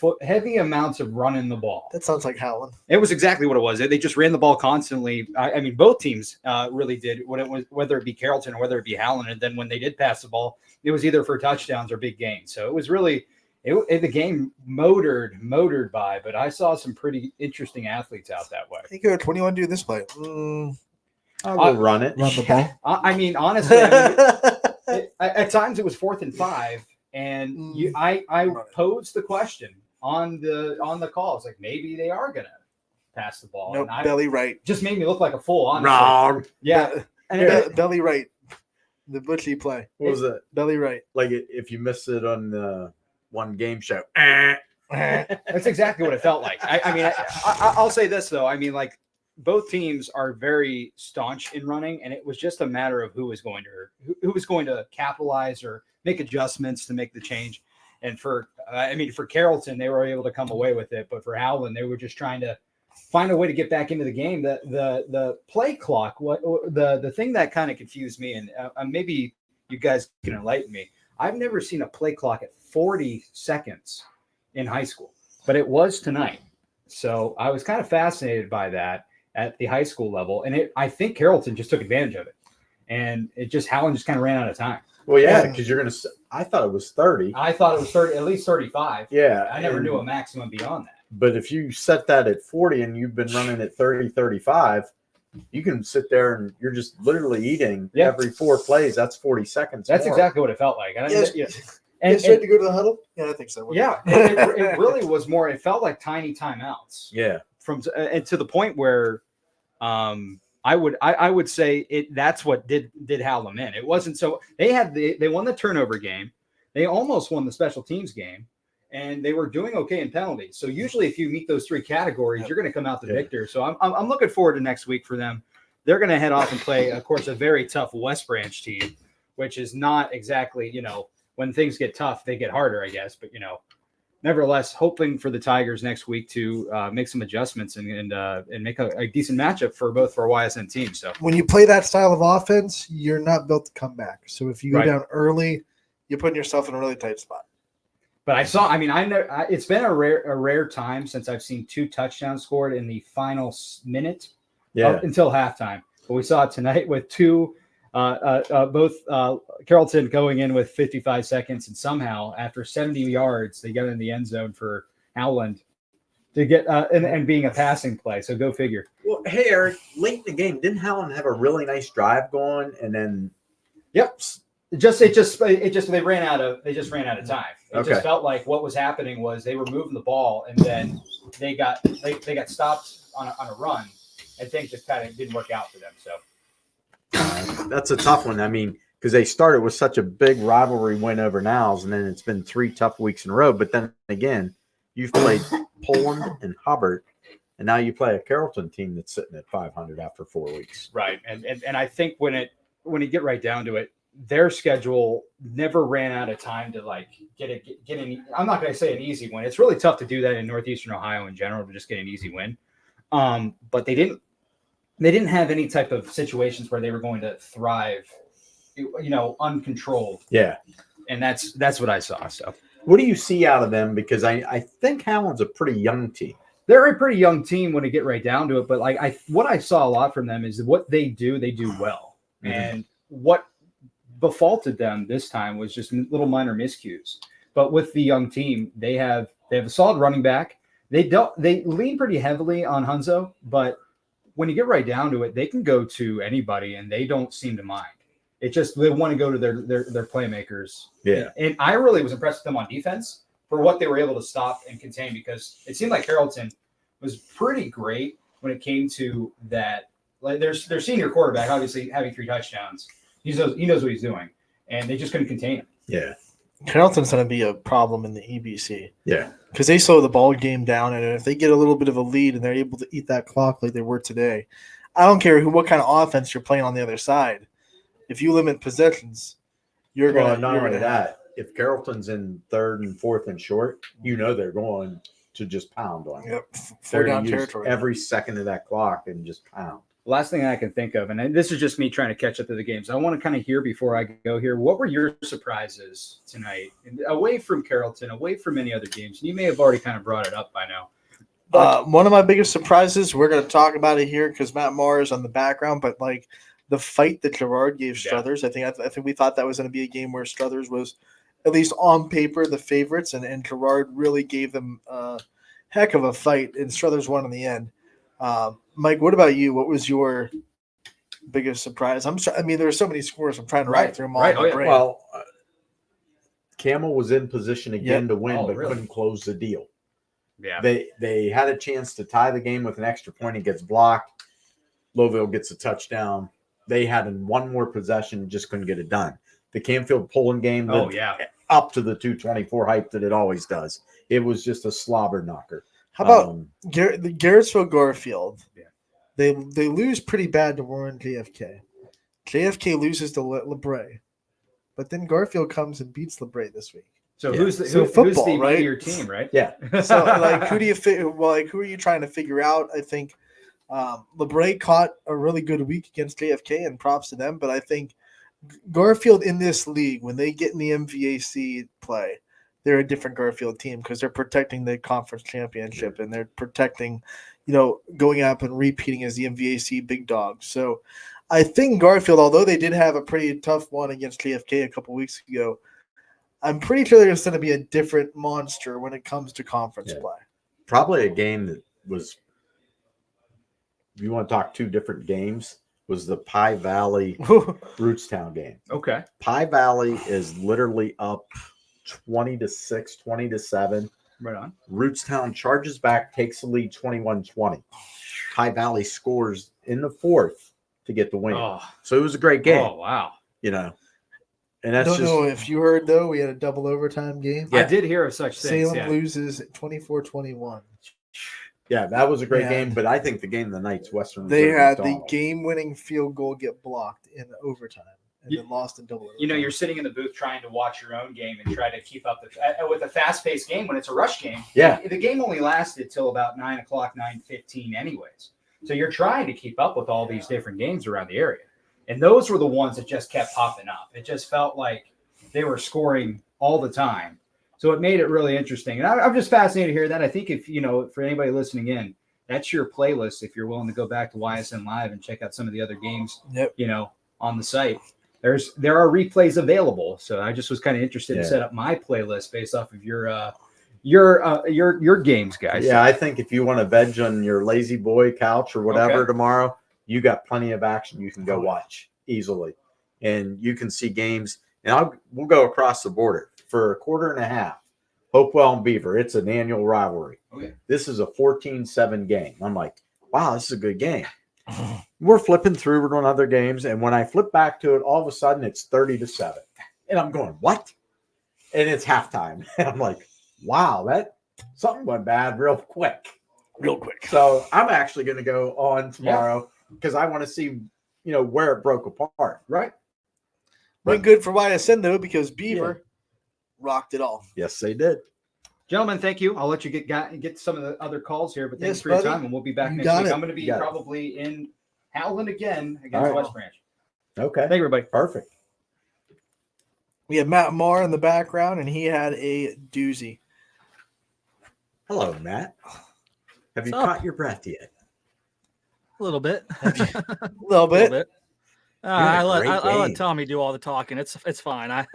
amounts of running the ball. That sounds like Howland. It was exactly what it was. They just ran the ball constantly. I mean, both teams really did what it was, whether it be Carrollton or whether it be Howland. And then when they did pass the ball, it was either for touchdowns or big gains. So it was really the game motored by. But I saw some pretty interesting athletes out that way. Hey, Coach, what do you want to do this play? I will run it. Run the ball. I mean, honestly, at times it was 4th and 5, and I posed the question on the call. It's like maybe they are gonna pass the ball. Nope, and belly right. Just made me look like a fool. Honestly. Wrong. Yeah. And Belly right. The Butchie play. What was it? Belly right. Like if you missed it on the one game show. That's exactly what it felt like. I mean, I'll say this though. I mean, like both teams are very staunch in running, and it was just a matter of who was going to capitalize or make adjustments to make the change. And for Carrollton, they were able to come away with it, but for Howland, they were just trying to find a way to get back into the game. The play clock, the thing that kind of confused me, and maybe you guys can enlighten me. I've never seen a play clock at 40 seconds in high school, but it was tonight. So I was kind of fascinated by that at the high school level. And I think Carrollton just took advantage of it. And Howland just kind of ran out of time. Well, yeah, because I thought it was 30. I thought it was 30, at least 35. Yeah. I never knew a maximum beyond that. But if you set that at 40 and you've been running at 30, 35, you can sit there and you're just literally eating every 4 plays. That's 40 seconds. That's more. exactly what it felt like. And straight to go to the huddle? Yeah, I think so. Yeah, it really was more. It felt like tiny timeouts. Yeah, and to the point where, I would say that's what did Howland in. It wasn't so they won the turnover game, they almost won the special teams game, and they were doing okay in penalties. So usually, if you meet those 3 categories, you're going to come out the victor. So I'm looking forward to next week for them. They're going to head off and play, of course, a very tough West Branch team, which is not exactly when things get tough, they get harder, I guess. But, nevertheless, hoping for the Tigers next week to make some adjustments and make a decent matchup for both for our YSN team. So when you play that style of offense, you're not built to come back. So if you go down early, you're putting yourself in a really tight spot. But it's been a rare time since I've seen 2 touchdowns scored in the final minute up until halftime. But we saw it tonight with 2. Both Carrollton going in with 55 seconds, and somehow after 70 yards, they got in the end zone for Howland to get and being a passing play. So go figure. Well, hey Eric, late in the game, didn't Howland have a really nice drive going, and then they ran out of time. It just felt like what was happening was they were moving the ball, and then they got stopped on a run, and things just kind of didn't work out for them. So. That's a tough one. I mean, because they started with such a big rivalry win over Niles, and then it's been 3 tough weeks in a row. But then again, you've played Poland and Hubbard, and now you play a Carrollton team that's sitting at 500 after 4 weeks. Right, and I think when you get right down to it, their schedule never ran out of time to get an. I'm not going to say an easy win. It's really tough to do that in Northeastern Ohio in general to just get an easy win. But they didn't. They didn't have any type of situations where they were going to thrive, uncontrolled. Yeah. And that's what I saw. So what do you see out of them? Because I think Howland's a pretty young team. they're a pretty young team when they get right down to it. But like what I saw a lot from them is what they do well. Mhm. And what befaulted them this time was just little minor miscues. But with the young team, they have a solid running back. They lean pretty heavily on Hunzo, but when you get right down to it, they can go to anybody and they don't seem to mind. It just they want to go to their playmakers. Yeah. And I really was impressed with them on defense for what they were able to stop and contain, because it seemed like Carrollton was pretty great when it came to that. Like their senior quarterback, obviously having 3 touchdowns, he knows what he's doing, and they just couldn't contain him. Yeah. Carrollton's going to be a problem in the EBC. Yeah. Because they slow the ball game down, and if they get a little bit of a lead and they're able to eat that clock like they were today, I don't care what kind of offense you're playing on the other side. If you limit possessions, you're Well, going to not only that, if Carrollton's in 3rd and 4th and short, they're going to just pound on you. Yep, They're 4 down going to use territory. every second of that clock and just pound. Last thing I can think of, and this is just me trying to catch up to the games. I want to kind of hear before I go here. What were your surprises tonight, away from Carrollton, away from any other games? And you may have already kind of brought it up by now. One of my biggest surprises, we're going to talk about it here because Matt Maher is on the background, but like the fight that Gerard gave Struthers, I think we thought that was going to be a game where Struthers was, at least on paper, the favorites, and Gerard really gave them a heck of a fight, and Struthers won in the end. Mike, what about you? What was your biggest surprise? There were so many scores. I'm trying to write through them all. Right. in my brain. Well, Camel was in position again to win, but really? couldn't close the deal. Yeah. They had a chance to tie the game with an extra point. He gets blocked. Lowville gets a touchdown. They had one more possession, just couldn't get it done. The Canfield Poland game lived up to the 224 hype that it always does. It was just a slobber knocker. How about the Garrettsville Garfield? Yeah. They lose pretty bad to Warren JFK. JFK loses to LeBray, but then Garfield comes and beats LeBray this week. So Yeah. who's football, the right? your team, right? Yeah. So like, who are you trying to figure out? I think LeBray caught a really good week against JFK, and props to them. But I think Garfield in this league, when they get in the MVAC play, they're a different Garfield team because they're protecting the conference championship and they're protecting, going up and repeating as the MVAC big dog. So I think Garfield, although they did have a pretty tough one against JFK a couple weeks ago, I'm pretty sure they're going to be a different monster when it comes to conference play. Probably a game that was, if you want to talk 2 different games, was the Pie Valley Rootstown game. Okay. Pie Valley is literally up 20-6, 20-7. Right on. Rootstown charges back, takes the lead 21-20. Pie Valley scores in the 4th to get the win. Oh. So it was a great game. Oh, wow. And that's I don't know if you heard, though, we had a double overtime game. I did hear of such things. Salem loses 24-21. Yeah, that was a great Yeah. game, but I think the game of the night's Western They Reserve had the McDonald. game-winning field goal get blocked in overtime and then lost in double overtime. You're sitting in the booth trying to watch your own game and try to keep up with a fast-paced game when it's a rush game. Yeah. The game only lasted till about 9 o'clock, 9:15 anyways. So you're trying to keep up with all these different games around the area. And those were the ones that just kept popping up. It just felt like they were scoring all the time. So it made it really interesting. And I'm just fascinated to hear that. I think if, for anybody listening in, that's your playlist. If you're willing to go back to YSN Live and check out some of the other games, on the site, there are replays available. So I just was kind of interested to set up my playlist based off of your games, guys. Yeah, I think if you want to veg on your lazy boy couch or whatever tomorrow, you got plenty of action you can go watch easily. And you can see games. And we'll go across the border for a quarter and a half. Hopewell and Beaver. It's an annual rivalry. Okay. This is a 14-7 game. I'm like, wow, this is a good game. We're flipping through. We're doing other games. And when I flip back to it, all of a sudden it's 30-7. And I'm going, what? And it's halftime. And I'm like, wow, that something went bad real quick. So I'm actually going to go on tomorrow because I want to see, where it broke apart. Right. Went good for YSN, though, because Beaver rocked it all. Yes, they did. Gentlemen, thank you. I'll let you get some of the other calls here, but thanks Yes, for your buddy. time, and we'll be back You next got week. it. I'm going to be probably in Howland again against All right. West Branch. Okay. Thank you, everybody. Perfect. We had Matt Maher in the background, and he had a doozy. Hello, Matt. Have you What's up? caught your breath yet? A little bit. A little A bit. little bit. had a I great let game. Tommy do all the talking. It's fine.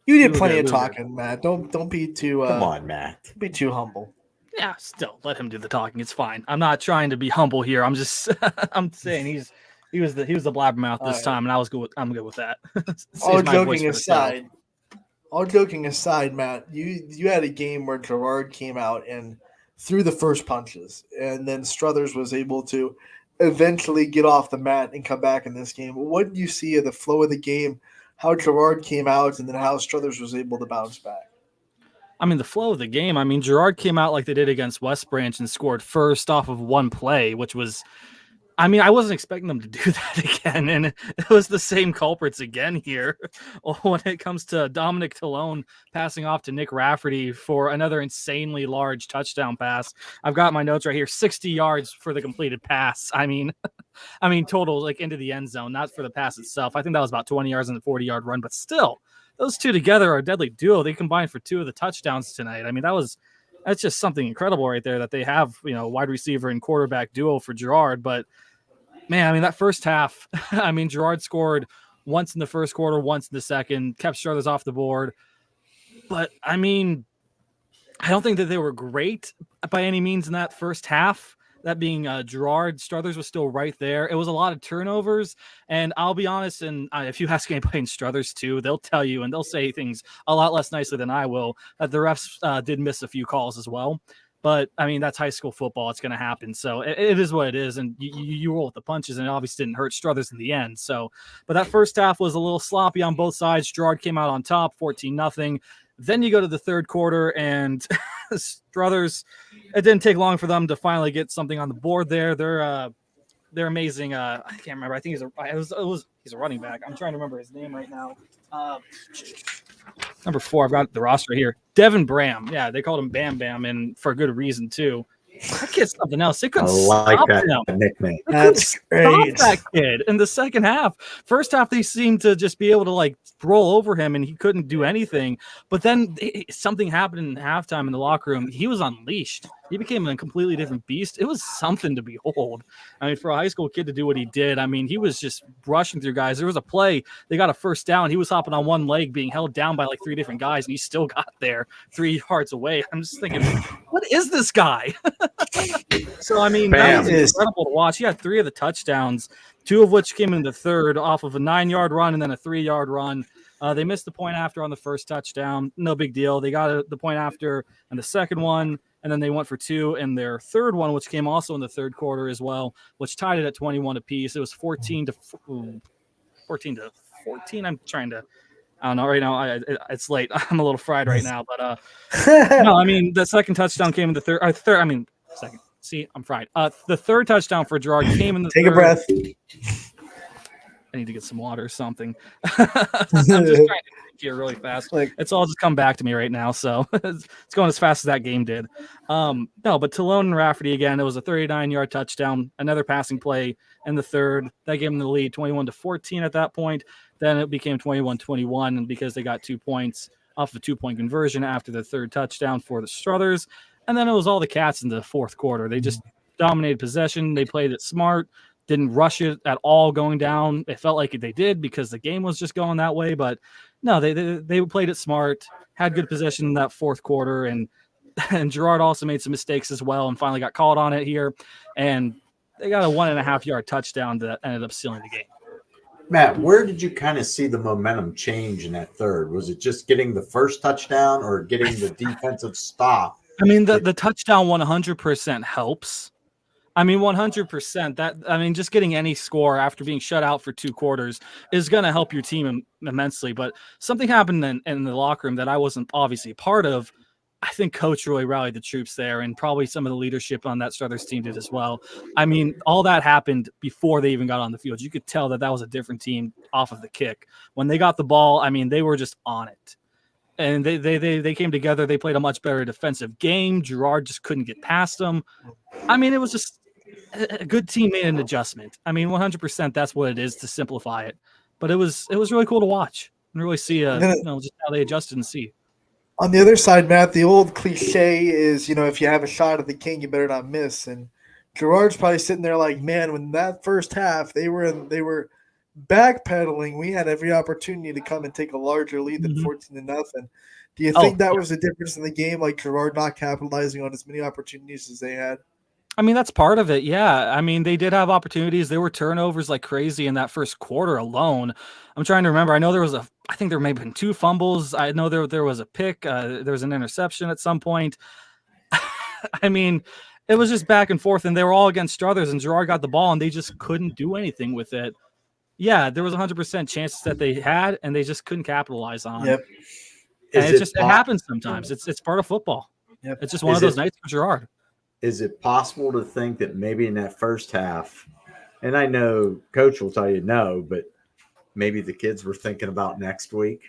You did We were plenty good, of we were good. talking, Matt. Don't be too Come on, Matt. don't be too humble. Yeah, still let him do the talking. It's fine. I'm not trying to be humble here. I'm just I'm saying he was the blabbermouth this All right. time, and I'm good with that. All Saves my voice joking for the show. aside, Matt, you had a game where Gerard came out and threw the first punches, and then Struthers was able to eventually get off the mat and come back in this game. What did you see of the flow of the game, how Gerard came out, and then how Struthers was able to bounce back? I mean, the flow of the game. I mean, Gerard came out like they did against West Branch and scored first off of one play, which was, I mean, I wasn't expecting them to do that again. And it was the same culprits again here when it comes to Dominic Talone passing off to Nick Rafferty for another insanely large touchdown pass. I've got my notes right here, 60 yards for the completed pass. I mean, total like into the end zone, not for the pass itself. I think that was about 20 yards in the 40-yard run, but still, those two together are a deadly duo. They combined for 2 of the touchdowns tonight. I mean, that's just something incredible right there that they have, wide receiver and quarterback duo for Gerard. But man, I mean, that first half, I mean, Gerard scored once in the first quarter, once in the second, kept Struthers off the board. But I mean, I don't think that they were great by any means in that first half. That being Gerard, Struthers was still right there. It was a lot of turnovers. And I'll be honest, and if you ask anybody in Struthers too, they'll tell you and they'll say things a lot less nicely than I will, that the refs did miss a few calls as well. But, I mean, that's high school football. It's going to happen. So it is what it is. And you roll with the punches, and it obviously didn't hurt Struthers in the end. So, but that first half was a little sloppy on both sides. Gerard came out on top, 14-0. Then you go to the third quarter, and Struthers, it didn't take long for them to finally get something on the board there. They're amazing. I can't remember. I think he's a running back. I'm trying to remember his name right now. Number 4, I've got the roster here. Devin Bram. Yeah, they called him Bam Bam, and for good reason too. That kid's something else. They couldn't stop him. Nickname. That's great. Stop that kid in the second half. First half, they seemed to just be able to like roll over him, and he couldn't do anything. But then something happened in halftime in the locker room. He was unleashed. He became a completely different beast. It was something to behold. I mean, for a high school kid to do what he did, I mean, he was just rushing through guys. There was a play. They got a first down. He was hopping on one leg, being held down by like 3 different guys, and he still got there 3 yards away. I'm just thinking, what is this guy? So, I mean, that was incredible to watch. He had 3 of the touchdowns, 2 of which came in the third off of a 9-yard run and then a 3-yard run. They missed the point after on the first touchdown. No big deal. They got the point after and the second one, and then they went for 2 in their third one, which came also in the third quarter as well, which tied it at 21 apiece. It was 14 to 14. I'm trying to, I don't know right now. It's late. I'm a little fried right now, but no, I mean, the second touchdown came in the second. See, I'm fried. The third touchdown for Gerard came in the Take third. a breath. I need to get some water or something. I'm just trying to think here really fast. It's all just come back to me right now, so it's going as fast as that game did. No, but Talone and Rafferty again. It was a 39-yard touchdown, another passing play in the third. That gave them the lead, 21-14 at that point. Then it became 21-21, and because they got 2 points off of a 2-point conversion after the third touchdown for the Struthers. And then it was all the Cats in the fourth quarter. They just dominated possession. They played it smart. Didn't rush it at all going down. It felt like they did because the game was just going that way. But no, they played it smart, had good possession in that fourth quarter. And Gerard also made some mistakes as well and finally got called on it here. And they got a 1.5-yard touchdown that ended up sealing the game. Matt, where did you kind of see the momentum change in that third? Was it just getting the first touchdown or getting the defensive stop? I mean, the touchdown 100% helps. I mean, 100%. Just getting any score after being shut out for 2 quarters is going to help your team immensely. But something happened in the locker room that I wasn't obviously a part of. I think Coach really rallied the troops there, and probably some of the leadership on that Struthers team did as well. I mean, all that happened before they even got on the field. You could tell that was a different team off of the kick. When they got the ball, I mean, they were just on it. And they came together. They played a much better defensive game. Gerard just couldn't get past them. I mean, it was just a good team made an adjustment. I mean, 100%. That's what it is to simplify it. But it was really cool to watch and really see just how they adjusted and see. On the other side, Matt, the old cliche is, if you have a shot at the king, you better not miss. And Gerard's probably sitting there like, man, when that first half they were backpedaling, we had every opportunity to come and take a larger lead than Mhm. 14-0. Do you Oh, think that was the difference in the game, like Gerard not capitalizing on as many opportunities as they had? I mean, that's part of it. Yeah. I mean, they did have opportunities. There were turnovers like crazy in that first quarter alone. I'm trying to remember. I think there may have been 2 fumbles. I know there was a pick. There was an interception at some point. I mean, it was just back and forth, and they were all against Struthers, and Gerard got the ball, and they just couldn't do anything with it. Yeah, there was 100% chances that they had, and they just couldn't capitalize on. Yep. And Is it happens sometimes. It's part of football. Yep. It's just one Is of those it- nights for Gerard. Is it possible to think that maybe in that first half, and I know coach will tell you no, but maybe the kids were thinking about next week?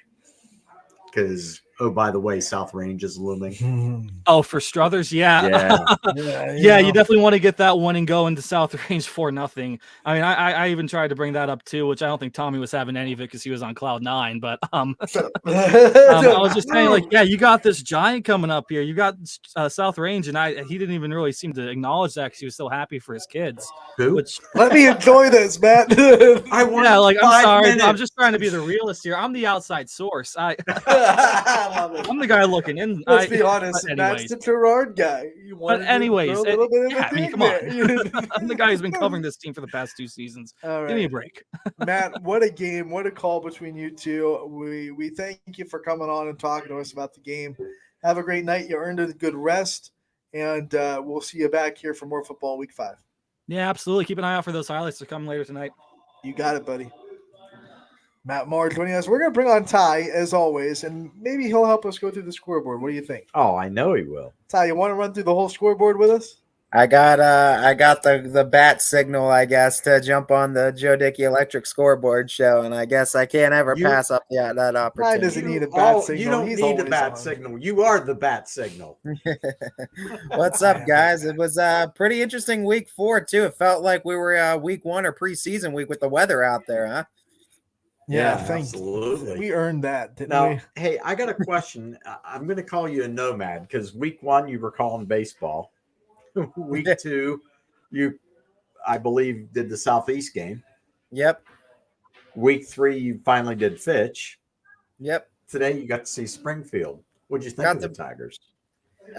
Because, oh, by the way, South Range is looming. Oh, for Struthers, yeah. Yeah. Yeah, you definitely want to get that one and go into South Range 4-0. I mean, I even tried to bring that up too, which I don't think Tommy was having any of it because he was on cloud 9. But I was just saying, like, yeah, you got this giant coming up here. You got South Range, and he didn't even really seem to acknowledge that because he was so happy for his kids. Who? Which Let me enjoy this, Matt. I want yeah, like I'm 5 sorry, I'm minutes. just trying to be the realist here. I'm the outside source. I love it. I'm the guy looking in. Let's be honest, but Matt's anyways. the Gerard guy. You But wanted to anyways, throw a little bit of yeah, a I mean, dig come on. there. I'm the guy who's been covering this team for the past 2 seasons. All Give me a right. break. Matt, what a game. What a call between you two. We thank you for coming on and talking to us about the game. Have a great night. You earned a good rest, and we'll see you back here for more football week 5. Yeah, absolutely. Keep an eye out for those highlights to come later tonight. You got it, buddy. Matt Marr joining us. We're going to bring on Ty, as always, and maybe he'll help us go through the scoreboard. What do you think? Oh, I know he will. Ty, you want to run through the whole scoreboard with us? I got the bat signal, I guess, to jump on the Joe Dickey Electric Scoreboard show, and I guess I can't ever pass up that Ty opportunity. doesn't need a bat signal. You don't He's need a always bat on. signal. You are the bat signal. What's up, guys? It was a pretty interesting week 4 too. It felt like we were week 1 or preseason week with the weather out there, huh? Yeah, thanks. absolutely. We earned that, didn't Now, we? hey, I got a question. I'm going to call you a nomad because week 1 you were calling baseball. Week 2, you, I believe, did the Southeast game. Yep. Week 3, you finally did Fitch. Yep. Today, you got to see Springfield. What'd you think Got of the Tigers?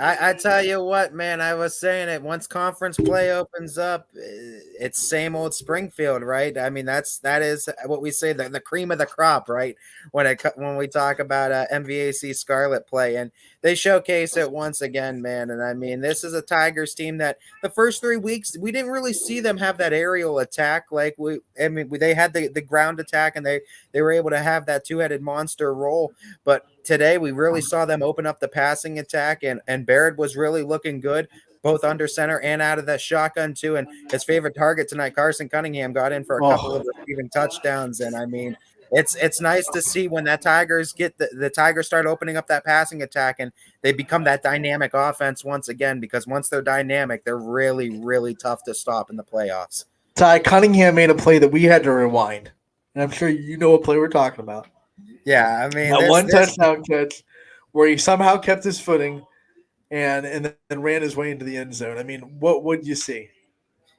I tell you what, man, I was saying it. Once conference play opens up, it's same old Springfield, right? I mean, that is what we say, the cream of the crop, right? When we talk about MVAC Scarlet play, and they showcase it once again, man. And I mean, this is a Tigers team that the first 3 weeks we didn't really see them have that aerial attack they had the ground attack, and they were able to have that 2-headed monster roll, but today we really saw them open up the passing attack, and Barrett was really looking good, both under center and out of that shotgun too. And his favorite target tonight, Carson Cunningham, got in for a couple of receiving touchdowns. And I mean, it's nice to see when that Tigers get the Tigers start opening up that passing attack, and they become that dynamic offense once again, because once they're dynamic, they're really, really tough to stop in the playoffs. Ty, Cunningham made a play that we had to rewind, and I'm sure you know what play we're talking about. Yeah, I mean, That one touchdown catch where he somehow kept his footing and then ran his way into the end zone. I mean, what would you see?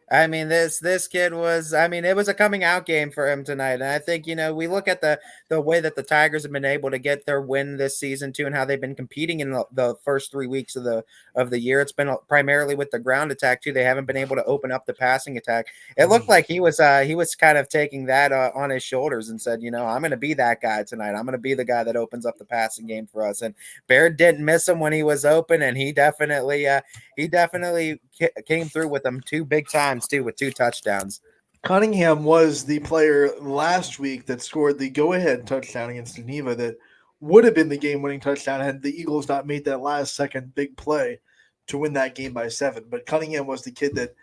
I mean, this kid was, I mean, it was a coming out game for him tonight. And I think, we look at the way that the Tigers have been able to get their win this season too, and how they've been competing in the first 3 weeks of the year. It's been primarily with the ground attack too. They haven't been able to open up the passing attack. It looked like he was kind of taking that on his shoulders and said, I'm going to be that guy tonight. I'm going to be the guy that opens up the passing game for us. And Baird didn't miss him when he was open, and he definitely came through with them 2 big times too, with 2 touchdowns. Cunningham was the player last week that scored the go-ahead touchdown against Geneva that would have been the game-winning touchdown had the Eagles not made that last-second big play to win that game by 7. But Cunningham was the kid that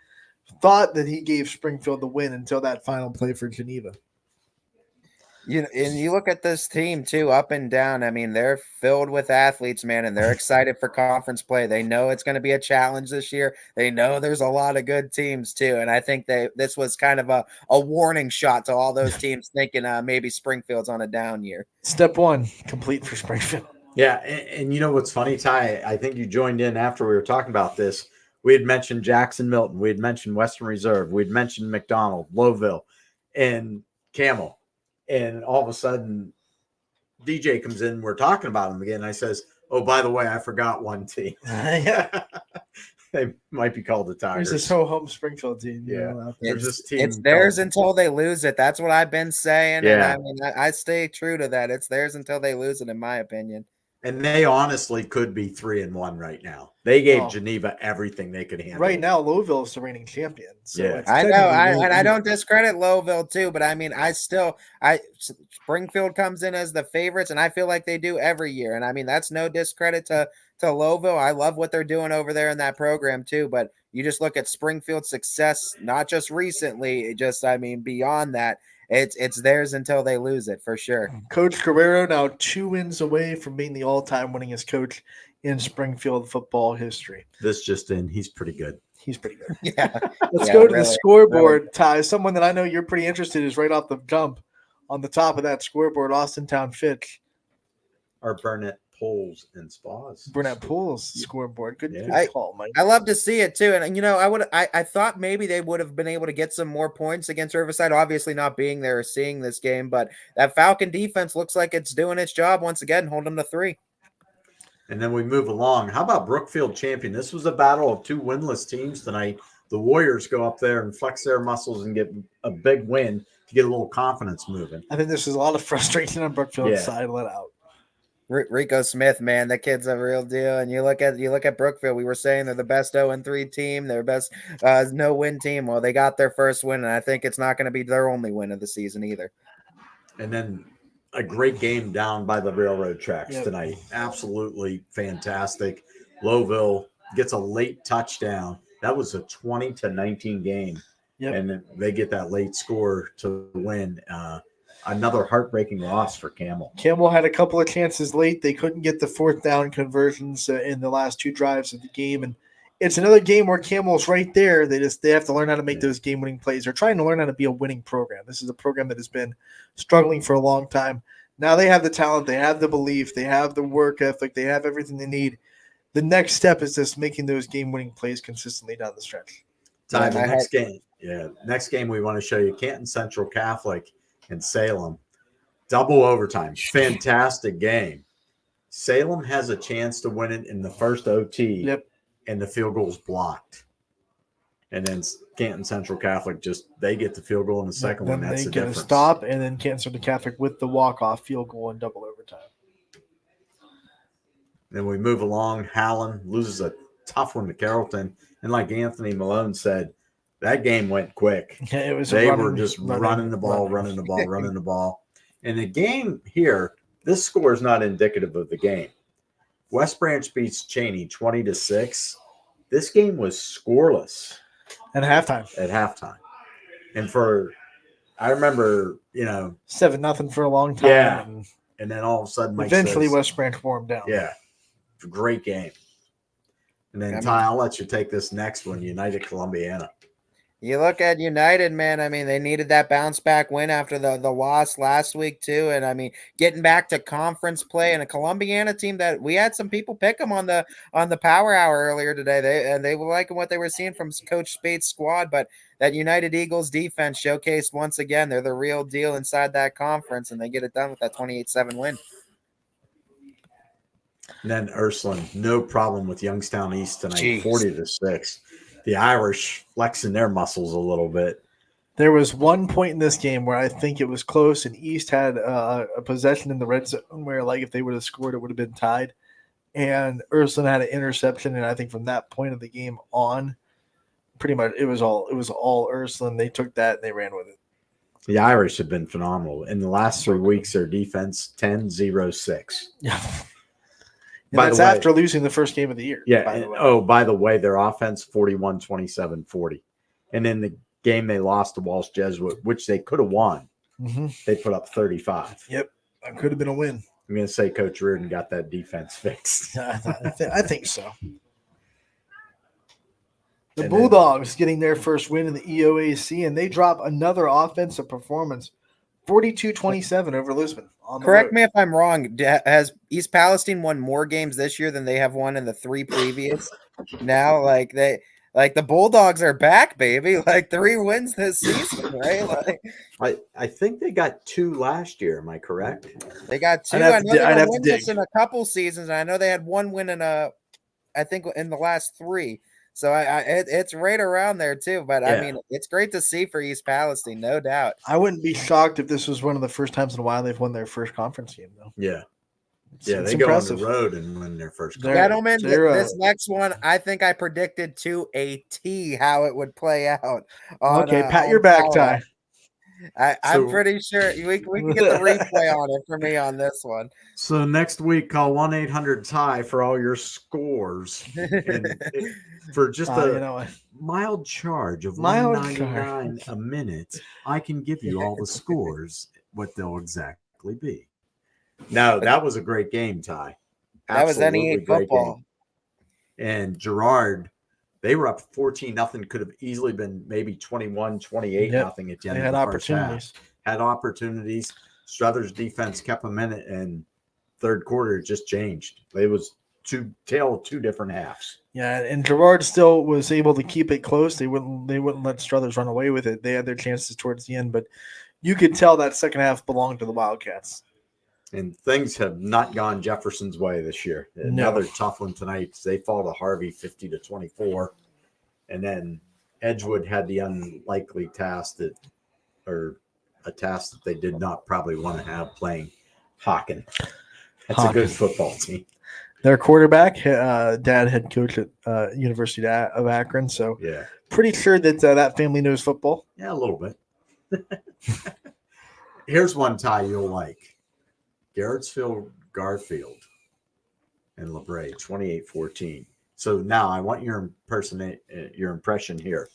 thought that he gave Springfield the win until that final play for Geneva. And you look at this team too, up and down. I mean, they're filled with athletes, man, and they're excited for conference play. They know it's going to be a challenge this year. They know there's a lot of good teams too, and I think this was kind of a warning shot to all those teams thinking maybe Springfield's on a down year. Step 1 complete for Springfield. Yeah, and you know what's funny, Ty? I think you joined in after we were talking about this. We had mentioned Jackson Milton. We had mentioned Western Reserve. We'd mentioned McDonald, Lowville, and Camel. And all of a sudden, DJ comes in. We're talking about him again. I says, "Oh, by the way, I forgot one team. They might be called the There's Tigers." this whole home Springfield team. Yeah. Out there. There's this It's, team it's theirs called- until they lose it. That's what I've been saying. And Yeah. I mean, I stay true to that. It's theirs until they lose it, in my opinion. And they honestly could be 3-1 right now. They gave Oh. Geneva everything they could handle. Right now, Louisville is the reigning champion. So Yeah. it's I know, technically and I really don't discredit Lowville too, but I mean, Springfield comes in as the favorites, and I feel like they do every year. And I mean, that's no discredit to Lowville. I love what they're doing over there in that program too. But you just look at Springfield's success, not just recently, beyond that, it's theirs until they lose it for sure. Coach Guerrero now 2 wins away from being the all-time winningest coach in Springfield football history. This just in, he's pretty good. He's pretty good. Yeah. Let's Yeah, go to the really, scoreboard, Ty. Someone that I know you're pretty interested in is right off the jump on the top of that scoreboard, Austintown Fitch. Our Burnett Pools and Spas. Burnett Pools scoreboard. Good, Yeah. good call, Mike. I love to see it too. And I thought maybe they would have been able to get some more points against Riverside, obviously not being there or seeing this game, but that Falcon defense looks like it's doing its job once again, holding them to 3. And then we move along. How about Brookfield champion? This was a battle of 2 winless teams tonight. The Warriors go up there and flex their muscles and get a big win to get a little confidence moving. I think this is a lot of frustration on Brookfield's Yeah. side. Let out. Rico Smith, man, that kid's a real deal. And you look at Brookfield. We were saying they're the best 0-3 team, their best no-win team. Well, they got their first win, and I think it's not going to be their only win of the season either. And then a great game down by the railroad tracks Yep. tonight. Absolutely fantastic. Lowville gets a late touchdown. That was a 20-19 game. Yep. And they get that late score to win. Another heartbreaking loss for Camel. Campbell had a couple of chances late. They couldn't get the 4th down conversions in the last 2 drives of the game. And it's another game where Campbell's right there. They have to learn how to make those game-winning plays. They're trying to learn how to be a winning program. This is a program that has been struggling for a long time. Now they have the talent. They have the belief. They have the work ethic. They have everything they need. The next step is just making those game-winning plays consistently down the stretch. Time the next game. Yeah, next game we want to show you Canton Central Catholic and Salem. Double overtime. Fantastic game. Salem has a chance to win it in the first OT. Yep. And the field goal's blocked. And then Canton Central Catholic they get the field goal in the second one. Then That's they the get difference. a stop, and then Canton Central Catholic with the walk-off field goal in double overtime. Then we move along. Howland loses a tough one to Carrollton. And like Anthony Malone said, that game went quick. Yeah, it was They running- were just running the ball. running the ball. And the game here, this score is not indicative of the game. West Branch beats Cheney 20-6. This game was scoreless at halftime. And I remember, 7-0 for a long time. Yeah. And and then all of a sudden, Mike eventually says, West Branch wore him down. yeah, great game. And then, Ty, I'll let you take this next one, United Columbiana. You look at United, man. I mean, they needed that bounce back win after the loss last week too, and I mean, getting back to conference play and a Columbiana team that we had some people pick them on the Power Hour earlier today. They were liking what they were seeing from Coach Spade's squad, but that United Eagles defense showcased once again they're the real deal inside that conference, and they get it done with that 28-7 win. And then Ursuline, no problem with Youngstown East tonight, Jeez. 40-6. The Irish flexing their muscles a little bit. There was one point in this game where I think it was close, and East had a possession in the red zone where, like, if they would have scored, it would have been tied. And Ursuline had an interception, and I think from that point of the game on, pretty much it was all Ursuline. They took that and they ran with it. The Irish have been phenomenal. In the last 3 weeks, their defense 10-0-6. Yeah. By That's the way- after losing the first game of the year. Yeah. by the way. By the way, their offense 41-27-40. And in the game they lost to Walsh Jesuit, which they could have won, they put up 35. Yep. That could have been a win. I'm going to say Coach Reardon got that defense fixed. I think so. The And Bulldogs getting their first win in the EOAC, and they drop another offensive performance. 42-27 over Lisbon. On the Correct road. me if I'm wrong. Has East Palestine won more games this year than they have won in the 3 previous? Now, like the Bulldogs are back, baby. Like 3 wins this season, right? Like I think they got 2 last year. Am I correct? they got 2. I'd I have know to- they I'd were have to winless dig. in a couple seasons. And I know they had 1 win I think in the last 3. So it's right around there too. But I Yeah. mean, it's great to see for East Palestine, no doubt. I wouldn't be shocked if this was one of the first times in a while they've won their first conference game, though. Yeah. It's They impressive. go on the road and win their first They're- conference. Gentlemen, they're, this next one, I think I predicted to a T how it would play out. Okay, pat on your back, Colorado. Ty. I'm So- pretty sure we can get the replay on it for me on this one. So next week, call 1-800-TIE for all your scores. And for just a You know what? mild charge of Mild $1.99 a minute, I can give you all the scores, what they'll exactly be. No, that was a great game, Ty. That was Absolutely NE great football. game. And Girard, they were up 14-0, could have easily been maybe 21-28 nothing at the end They of had the first half. opportunities. Had opportunities. Struthers defense kept them in it, and third quarter just changed. It was two different halves. Yeah, and Girard still was able to keep it close. They wouldn't let Struthers run away with it. They had their chances towards the end, but you could tell that second half belonged to the Wildcats. And things have not gone Jefferson's way this year. Another tough one tonight. They fall to Harvey 50-24. And then Edgewood had the unlikely task a task that they did not probably want to have playing Hawken. That's a good football team. Their quarterback, dad head coach at University of Akron, so Yeah. pretty sure that that family knows football. Yeah, a little bit. Here's one tie you'll like. Garrettsville, Garfield, and LeBray, 28-14. So now I want your impression here.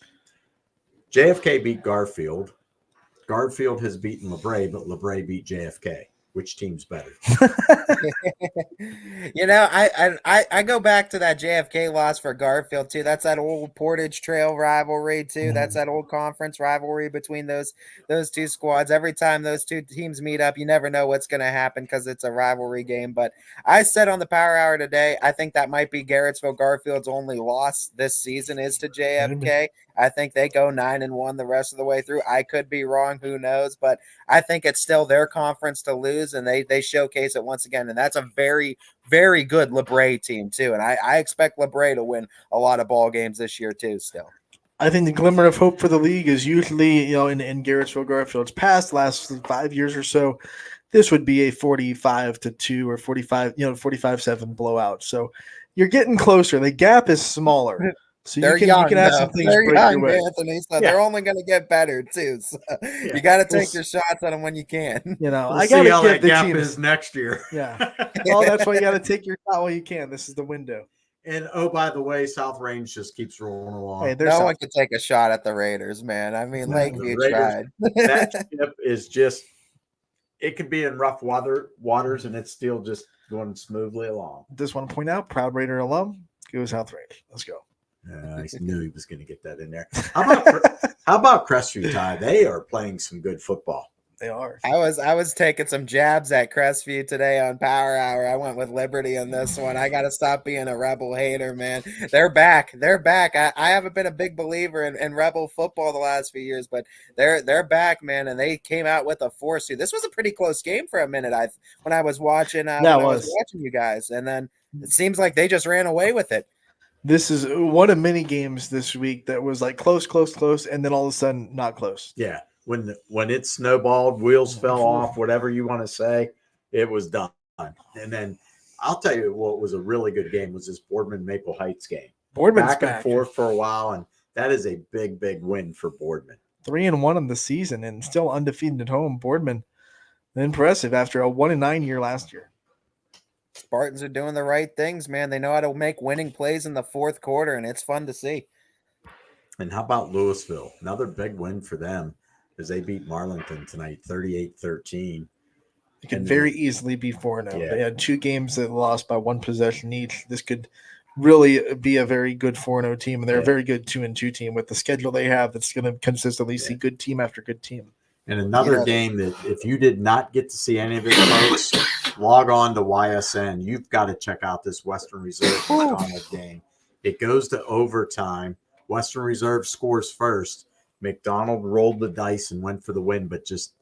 JFK beat Garfield. Garfield has beaten LeBray, but LeBray beat JFK. Which team's better? You know, I go back to that JFK loss for Garfield too. That's that old Portage Trail rivalry too. That's that old conference rivalry between those two squads. Every time those two teams meet up, you never know what's going to happen because it's a rivalry game. But I said on the Power Hour today, I think that might be Garrettsville Garfield's only loss this season is to JFK. I think they go 9-1 the rest of the way through. I could be wrong, who knows? But I think it's still their conference to lose, and they showcase it once again. And that's a very, very good LeBray team too. And I expect LeBray to win a lot of ball games this year too. Still, I think the glimmer of hope for the league is usually, in Garrettsville Garfield's past, last 5 years or so, this would be a 45-2 or 45-7 blowout. So you're getting closer. The gap is smaller. So they're you can have some things they're break young, your way. Anthony. So they're only going to get better too. So you got to take your shots at them when you can. We'll I see got how to that give the gap team is next year. Yeah. Well, that's why you got to take your shot while you can. This is the window. And oh, by the way, South Range just keeps rolling along. Hey, No one could take a shot at the Raiders, man. I mean, Lakeview tried. That ship is just, it could be in rough waters and it's still just going smoothly along. Just want to point out, proud Raider alum, go South Range. Let's go. I knew he was going to get that in there. How about Crestview, Ty? They are playing some good football. They are. I was taking some jabs at Crestview today on Power Hour. I went with Liberty on this one. I got to stop being a Rebel hater, man. They're back. They're back. I haven't been a big believer in Rebel football the last few years, but they're back, man. And they came out with a force. This was a pretty close game for a minute. When I was watching, I was watching you guys, and then it seems like they just ran away with it. This is one of many games this week that was like close, and then all of a sudden not close. Yeah. When it snowballed, wheels fell off, whatever you want to say, it was done. And then I'll tell you what was a really good game was this Boardman Maple Heights game. Boardman's back and forth for a while, and that is a big, big win for Boardman. 3-1 on the season and still undefeated at home. Boardman, impressive after a 1-9 year last year. Spartans are doing the right things, man. They know how to make winning plays in the fourth quarter, and it's fun to see. And how about Louisville? Another big win for them as they beat Marlington tonight, 38-13. It could very easily be 4-0. Yeah. They had 2 games that lost by 1 possession each. This could really be a very good 4-0 team, and they're a very good 2-2 team with the schedule they have. That's going to consistently see good team after good team. And another game that if you did not get to see any of it, folks, log on to YSN. You've got to check out this Western Reserve McDonald game. It goes to overtime. Western Reserve scores first. McDonald rolled the dice and went for the win, but just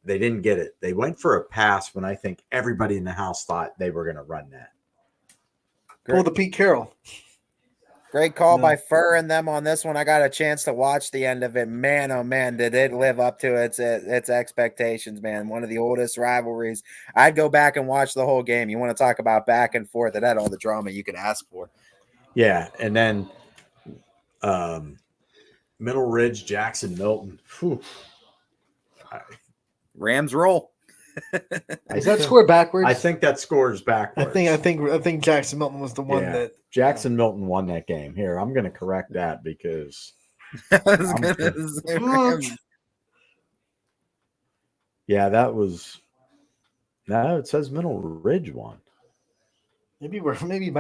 they didn't get it. They went for a pass when I think everybody in the house thought they were going to run that. Pull the Pete Carroll. Great call by Fur and them on this one. I got a chance to watch the end of it. Man, oh man, did it live up to its expectations, man. One of the oldest rivalries. I'd go back and watch the whole game. You want to talk about back and forth? It had all the drama you could ask for. Yeah, and then Middle Ridge, Jackson, Milton. Whew. Rams roll. Is that score backwards? I think that score is backwards. I think Jackson Milton was the one that Jackson Milton won that game. Here, I'm going to correct that because yeah, that was no. It says Middle Ridge won. Maybe we're thinking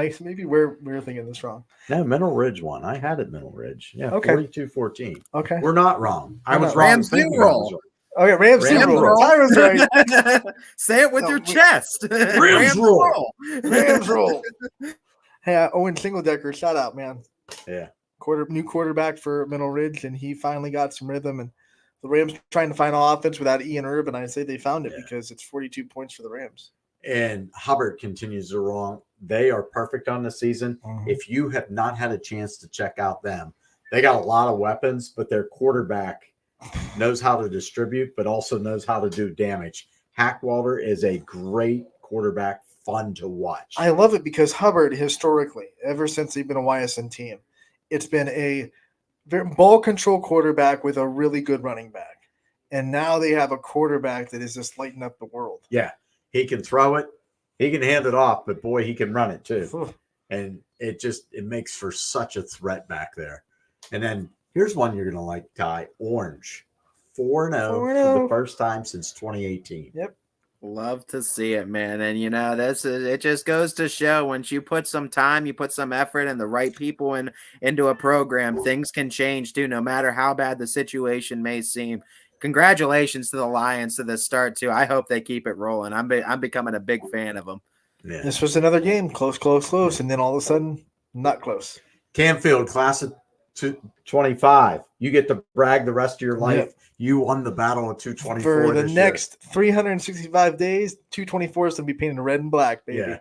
this wrong. No, Middle Ridge won. I had it Middle Ridge. Yeah, okay. 42-14. Okay, we're not wrong. I was wrong. Rams do roll. Okay, Rams roll. I was right. Say it with your chest. Rams roll. Rams roll. Hey, Owen Singledecker, shout out, man. Yeah. New quarterback for Middle Ridge, and he finally got some rhythm. And the Rams trying to find offense without Ian Erb, and I say they found it because it's 42 points for the Rams. And Hubbard continues to wrong. They are perfect on the season. Mm-hmm. If you have not had a chance to check out them, they got a lot of weapons, but their quarterback knows how to distribute, but also knows how to do damage. Hackwalder is a great quarterback, fun to watch. I love it because Hubbard, historically, ever since they've been a YSN team, it's been a ball control quarterback with a really good running back. And now they have a quarterback that is just lighting up the world. Yeah, he can throw it. He can hand it off, but boy, he can run it too. And it makes for such a threat back there. And then here's one you're going to like, Ty. Orange. 4-0 for the first time since 2018. Yep. Love to see it, man. And, it just goes to show once you put some time, you put some effort and the right people into a program, things can change too, no matter how bad the situation may seem. Congratulations to the Lions to the start, too. I hope they keep it rolling. I'm becoming a big fan of them. Yeah. This was another game. Close. And then all of a sudden, not close. Canfield, class of 25. You get to brag the rest of your life. Yep. You won the battle of 224 for the next 365 days. 224 is going to be painted red and black, baby. Yeah,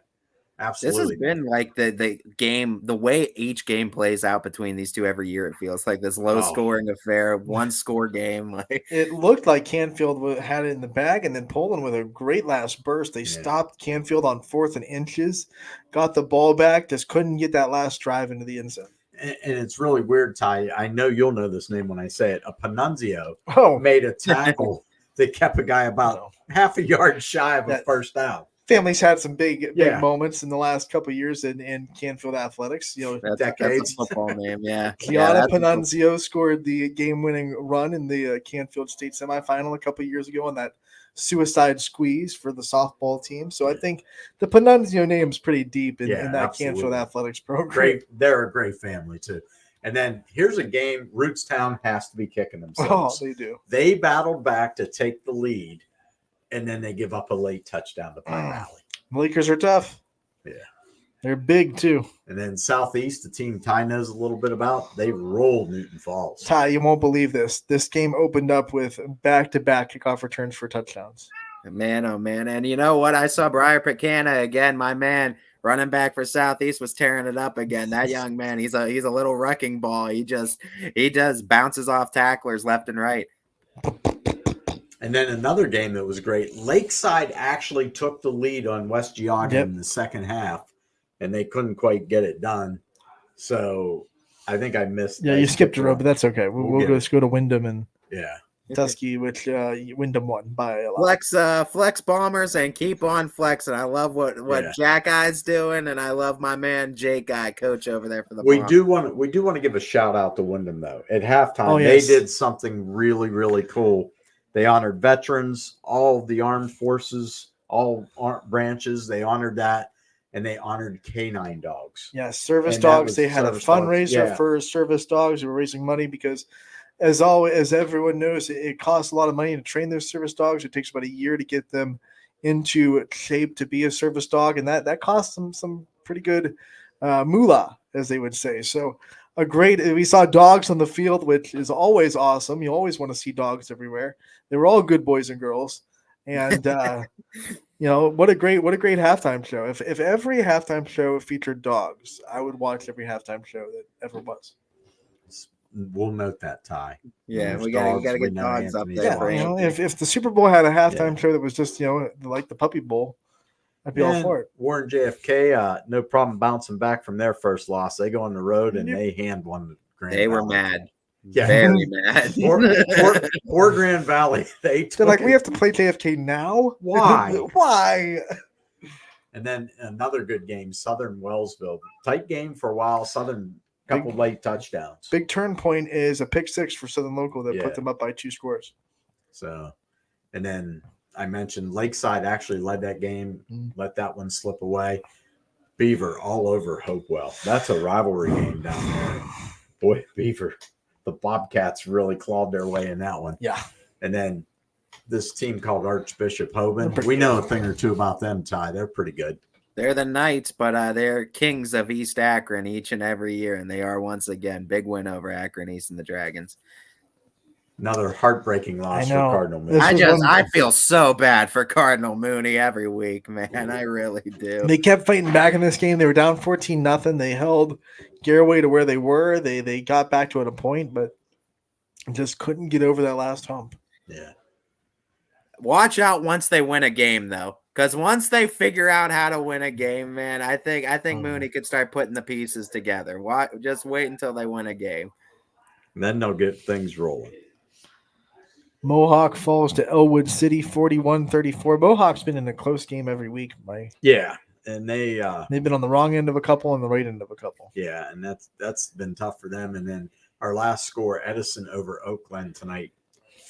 absolutely. This has been like the game, the way each game plays out between these two every year. It feels like this low scoring affair, one score game. Like it looked like Canfield had it in the bag, and then Poland with a great last burst. They stopped Canfield on 4th and inches, got the ball back, just couldn't get that last drive into the end zone. And it's really weird, Ty. I know you'll know this name when I say it. A Panunzio made a tackle that kept a guy about half a yard shy of a first down. Family's had some big moments in the last couple of years in Canfield athletics. That's decades. That's a football name, yeah. Gianna Panunzio scored the game-winning run in the Canfield State semifinal a couple of years ago on that suicide squeeze for the softball team. So I think the Panunzio name is pretty deep in that absolutely. Canfield athletics program. Great. They're a great family too. And then here's a game Rootstown has to be kicking themselves. Oh, they do. They battled back to take the lead, and then they give up a late touchdown to Pine Valley. Lakers are tough. Yeah. They're big too. And then Southeast, the team Ty knows a little bit about, they rolled Newton Falls. Ty, you won't believe this. This game opened up with back-to-back kickoff returns for touchdowns. Man, oh man. And you know what? I saw Briar Picana again, my man, running back for Southeast, was tearing it up again. That young man, he's a little wrecking ball. He just bounces off tacklers left and right. And then another game that was great. Lakeside actually took the lead on West Geogga in the second half, and they couldn't quite get it done. So I think I missed. Yeah, you skipped a row, but that's okay. We'll go to Wyndham and Tusky, which Wyndham won by a lot. Flex bombers and keep on flexing. I love what Jack Eye's doing, and I love my man Jake Eye, coach over there for the. We do want to give a shout out to Wyndham though. At halftime, they did something really, really cool. They honored veterans, all the armed forces, all branches. They honored that. And they honored canine dogs. Yeah, service dogs. They had a fundraiser for service dogs. They were raising money because as always, as everyone knows, it costs a lot of money to train those service dogs. It takes about a year to get them into shape to be a service dog, and that costs them some pretty good moolah, as they would say. So we saw dogs on the field, which is always awesome. You always want to see dogs everywhere. They were all good boys and girls, and what a great halftime show. If every halftime show featured dogs, I would watch every halftime show that ever was. We'll note that, Ty. Yeah, There's we gotta dogs, we get know dogs up Anthony's there. Yeah, for watching. Anthony. if the Super Bowl had a halftime show that was just like the Puppy Bowl, I'd be all for it. Warren JFK, no problem bouncing back from their first loss. They go on the road and they hand one to Grand They were Valley. mad. Yeah. Very mad. Poor Grand Valley. They They're took like, it. we have to play JFK now. Why? Why? And then another good game, Southern Wellsville. Tight game for a while. Southern, couple late touchdowns. Big turn point is a pick six for Southern Local that put them up by 2 scores. So, and then I mentioned Lakeside actually led that game, let that one slip away. Beaver all over Hopewell. That's a rivalry game down there. Boy, Beaver, the Bobcats really clawed their way in that one. Yeah. And then this team called Archbishop Hoban. We know a thing or two about them, Ty. They're pretty good. They're the Knights, but they're kings of East Akron each and every year, and they are once again big win over Akron East and the Dragons. Another heartbreaking loss for know. Cardinal Mooney. I feel so bad for Cardinal Mooney every week, man. I really do. They kept fighting back in this game. They were down 14-0. They held Garaway to where they were. They got back to it a point, but just couldn't get over that last hump. Yeah. Watch out once they win a game, though, because once they figure out how to win a game, man, I think Mooney could start putting the pieces together. Just wait until they win a game. And then they'll get things rolling. Mohawk falls to Elwood City 41-34. Mohawk's been in a close game every week, Mike. Yeah. And they've been on the wrong end of a couple and the right end of a couple. Yeah, and that's been tough for them. And then our last score, Edison over Oakland tonight,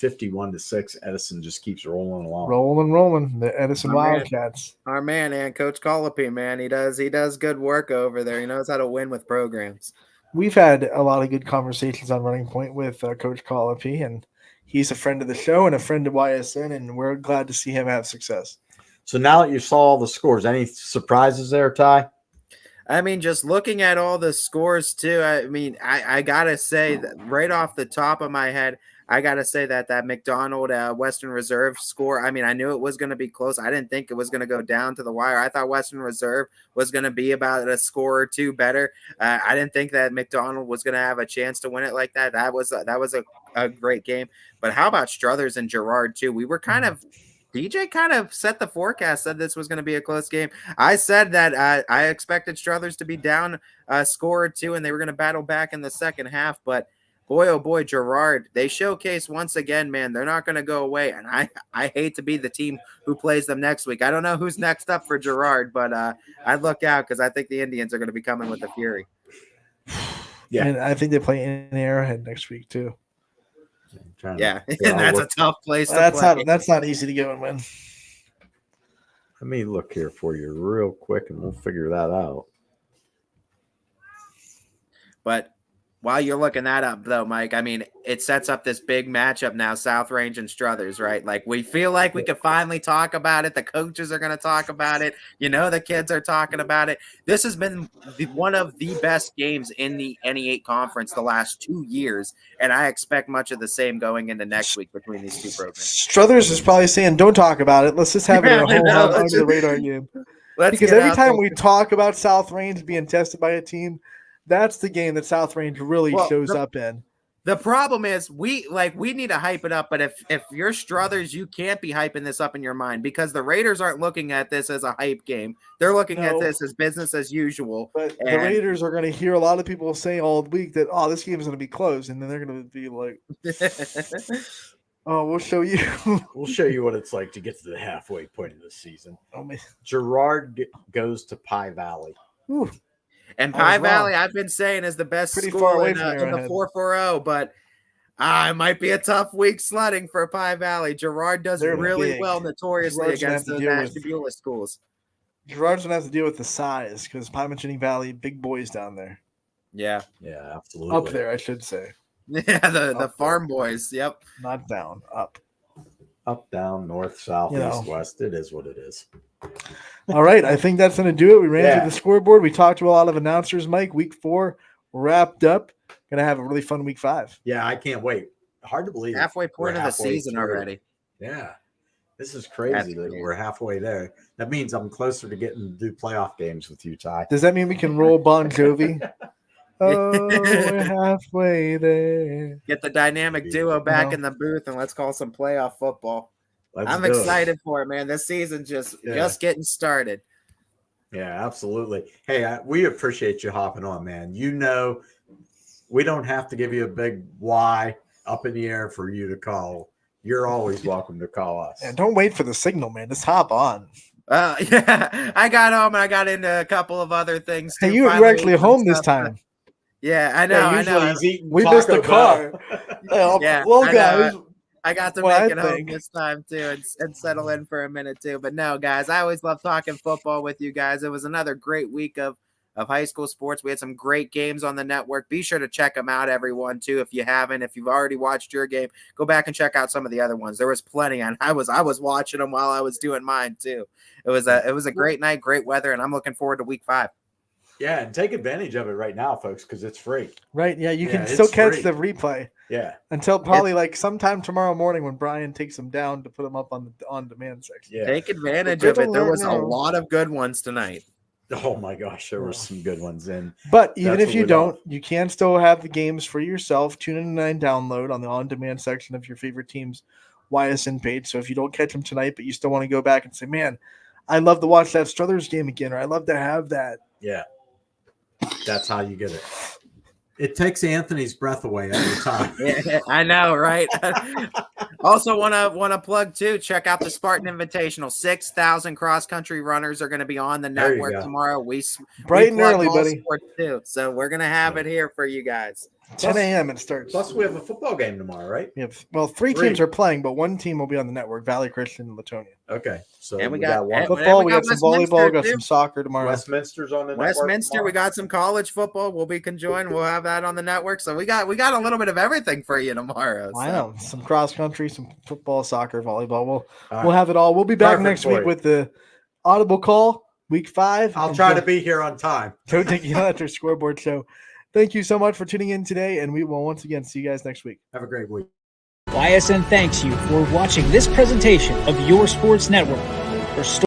51-6. Edison just keeps rolling along. Rolling. The Edison Wildcats. Our man, and Coach Colopy, man, he does good work over there. He knows how to win with programs. We've had a lot of good conversations on Running Point with Coach Colopy, and he's a friend of the show and a friend of YSN, and we're glad to see him have success. So now that you saw all the scores, any surprises there, Ty? I mean, just looking at all the scores too, I mean, I gotta say that right off the top of my head, I gotta say that McDonald Western Reserve score. I mean, I knew it was going to be close. I didn't think it was going to go down to the wire. I thought Western Reserve was going to be about a score or two better. I didn't think that McDonald was going to have a chance to win it like that. That was a great game. But how about Struthers and Girard too? We were DJ kind of set the forecast, said this was going to be a close game. I said that I expected Struthers to be down a score or two, and they were going to battle back in the second half. But boy, oh boy, Girard, they showcase once again, man. They're not going to go away, and I hate to be the team who plays them next week. I don't know who's next up for Girard, but I'd look out because I think the Indians are going to be coming with the fury. Yeah, and I think they play in Arrowhead next week too. Yeah, and that's a tough place to play. That's not easy to go and win. Let me look here for you real quick, and we'll figure that out. But while you're looking that up, though, Mike, I mean, it sets up this big matchup now, South Range and Struthers, right? Like, we feel like we could finally talk about it. The coaches are going to talk about it. The kids are talking about it. This has been one of the best games in the NE8 conference the last 2 years, and I expect much of the same going into next week between these two programs. Struthers is probably saying, don't talk about it. Let's just have it a whole under the radar game. Because every time we talk about South Range being tested by a team, that's the game that South Range really shows up in. The problem is we need to hype it up, but if you're Struthers, you can't be hyping this up in your mind because the Raiders aren't looking at this as a hype game. They're looking at this as business as usual. But the Raiders are going to hear a lot of people say all week that, this game is going to be close, and then they're going to be like, we'll show you. We'll show you what it's like to get to the halfway point of the season. Girard goes to Pie Valley. Ooh. And Pie Valley, I've been saying, is the best school in the 440, but it might be a tough week sledding for Pie Valley. Girard does really well notoriously against the Nashville schools. Girard's going to have to deal with the size because Pie Valley, big boys down there. Yeah. Yeah, absolutely. Up there, I should say. Yeah, the farm boys. Yep. Not down, up. Up, down, north, south, You know. east, west. It is what it is. All right, I think that's going to do it. We ran Yeah. through the scoreboard. We talked to a lot of announcers, Mike. Week 4 wrapped up. Going to have a really fun week 5. Yeah, I can't wait. Hard to believe. Halfway we're point of the halfway season through. already. Yeah. This is crazy That's that crazy. we're halfway there. That means I'm closer to getting to do playoff games with you, Ty. Does that mean we can roll Bon Jovi? Oh, we're halfway there. Get the dynamic duo back know. in the booth and let's call some playoff football. Let's I'm do it. excited for it, man. This season just getting started. Yeah, absolutely. Hey, we appreciate you hopping on, man. You know, we don't have to give you a big why up in the air for you to call. You're always welcome to call us. And don't wait for the signal, man. Just hop on. Yeah, I got home and I got into a couple of other things too. Hey, you're Finally actually ate some home this stuff. time. Yeah, I know. I know. He's eating We Taco missed the car. Bell. Yeah, Well, I know. guys, I got to Well, make I it home think- this time too and settle in for a minute too. But no, guys, I always love talking football with you guys. It was another great week of high school sports. We had some great games on the network. Be sure to check them out, everyone, too. If you haven't, if you've already watched your game, go back and check out some of the other ones. There was plenty, and I was watching them while I was doing mine too. It was a great night, great weather, and I'm looking forward to week 5. Yeah, and take advantage of it right now, folks, because it's free. right? Yeah, you Yeah, can still it's catch free. the replay Yeah. until probably like sometime tomorrow morning when Brian takes them down to put them up on the on-demand section. Yeah. Take advantage Good of it. There alert was a now. lot of good ones tonight. Oh my gosh, there were some good ones in. But even That's if what you we don't, love. you can still have the games for yourself. Tune in 9 download on the on-demand section of your favorite team's YSN page. So if you don't catch them tonight, but you still want to go back and say, man, I'd love to watch that Struthers game again, or I'd love to have that. Yeah. That's how you get it. It takes Anthony's breath away every time. Yeah, I know, right? Also, want to plug too. Check out the Spartan Invitational. 6,000 cross country runners are going to be on the There you network go. tomorrow. We Bright and plug early, all buddy. sports too, so we're going to have it here for you guys. 10 a.m. it starts. Plus, we have a football game tomorrow, right? We have, well, three Three. teams are playing, but one team will be on the network, Valley Christian and Latonia. Okay. So And we we got- got one. and- Football, we got got some Westminster, volleyball, got too. some soccer tomorrow. Westminster's on the network Westminster, tomorrow? we got some college football. We'll be conjoined. We'll have that on the network. So we got a little bit of everything for you tomorrow. I so. know, some cross country, some football, soccer, volleyball. All right. We'll have it all. We'll be back Perfect next for week you. with the audible call, week 5. I'll try to be here on time. Go Dickey Electric Scoreboard Show. Thank you so much for tuning in today, and we will once again see you guys next week. Have a great week. YSN thanks you for watching this presentation of Your Sports Network. For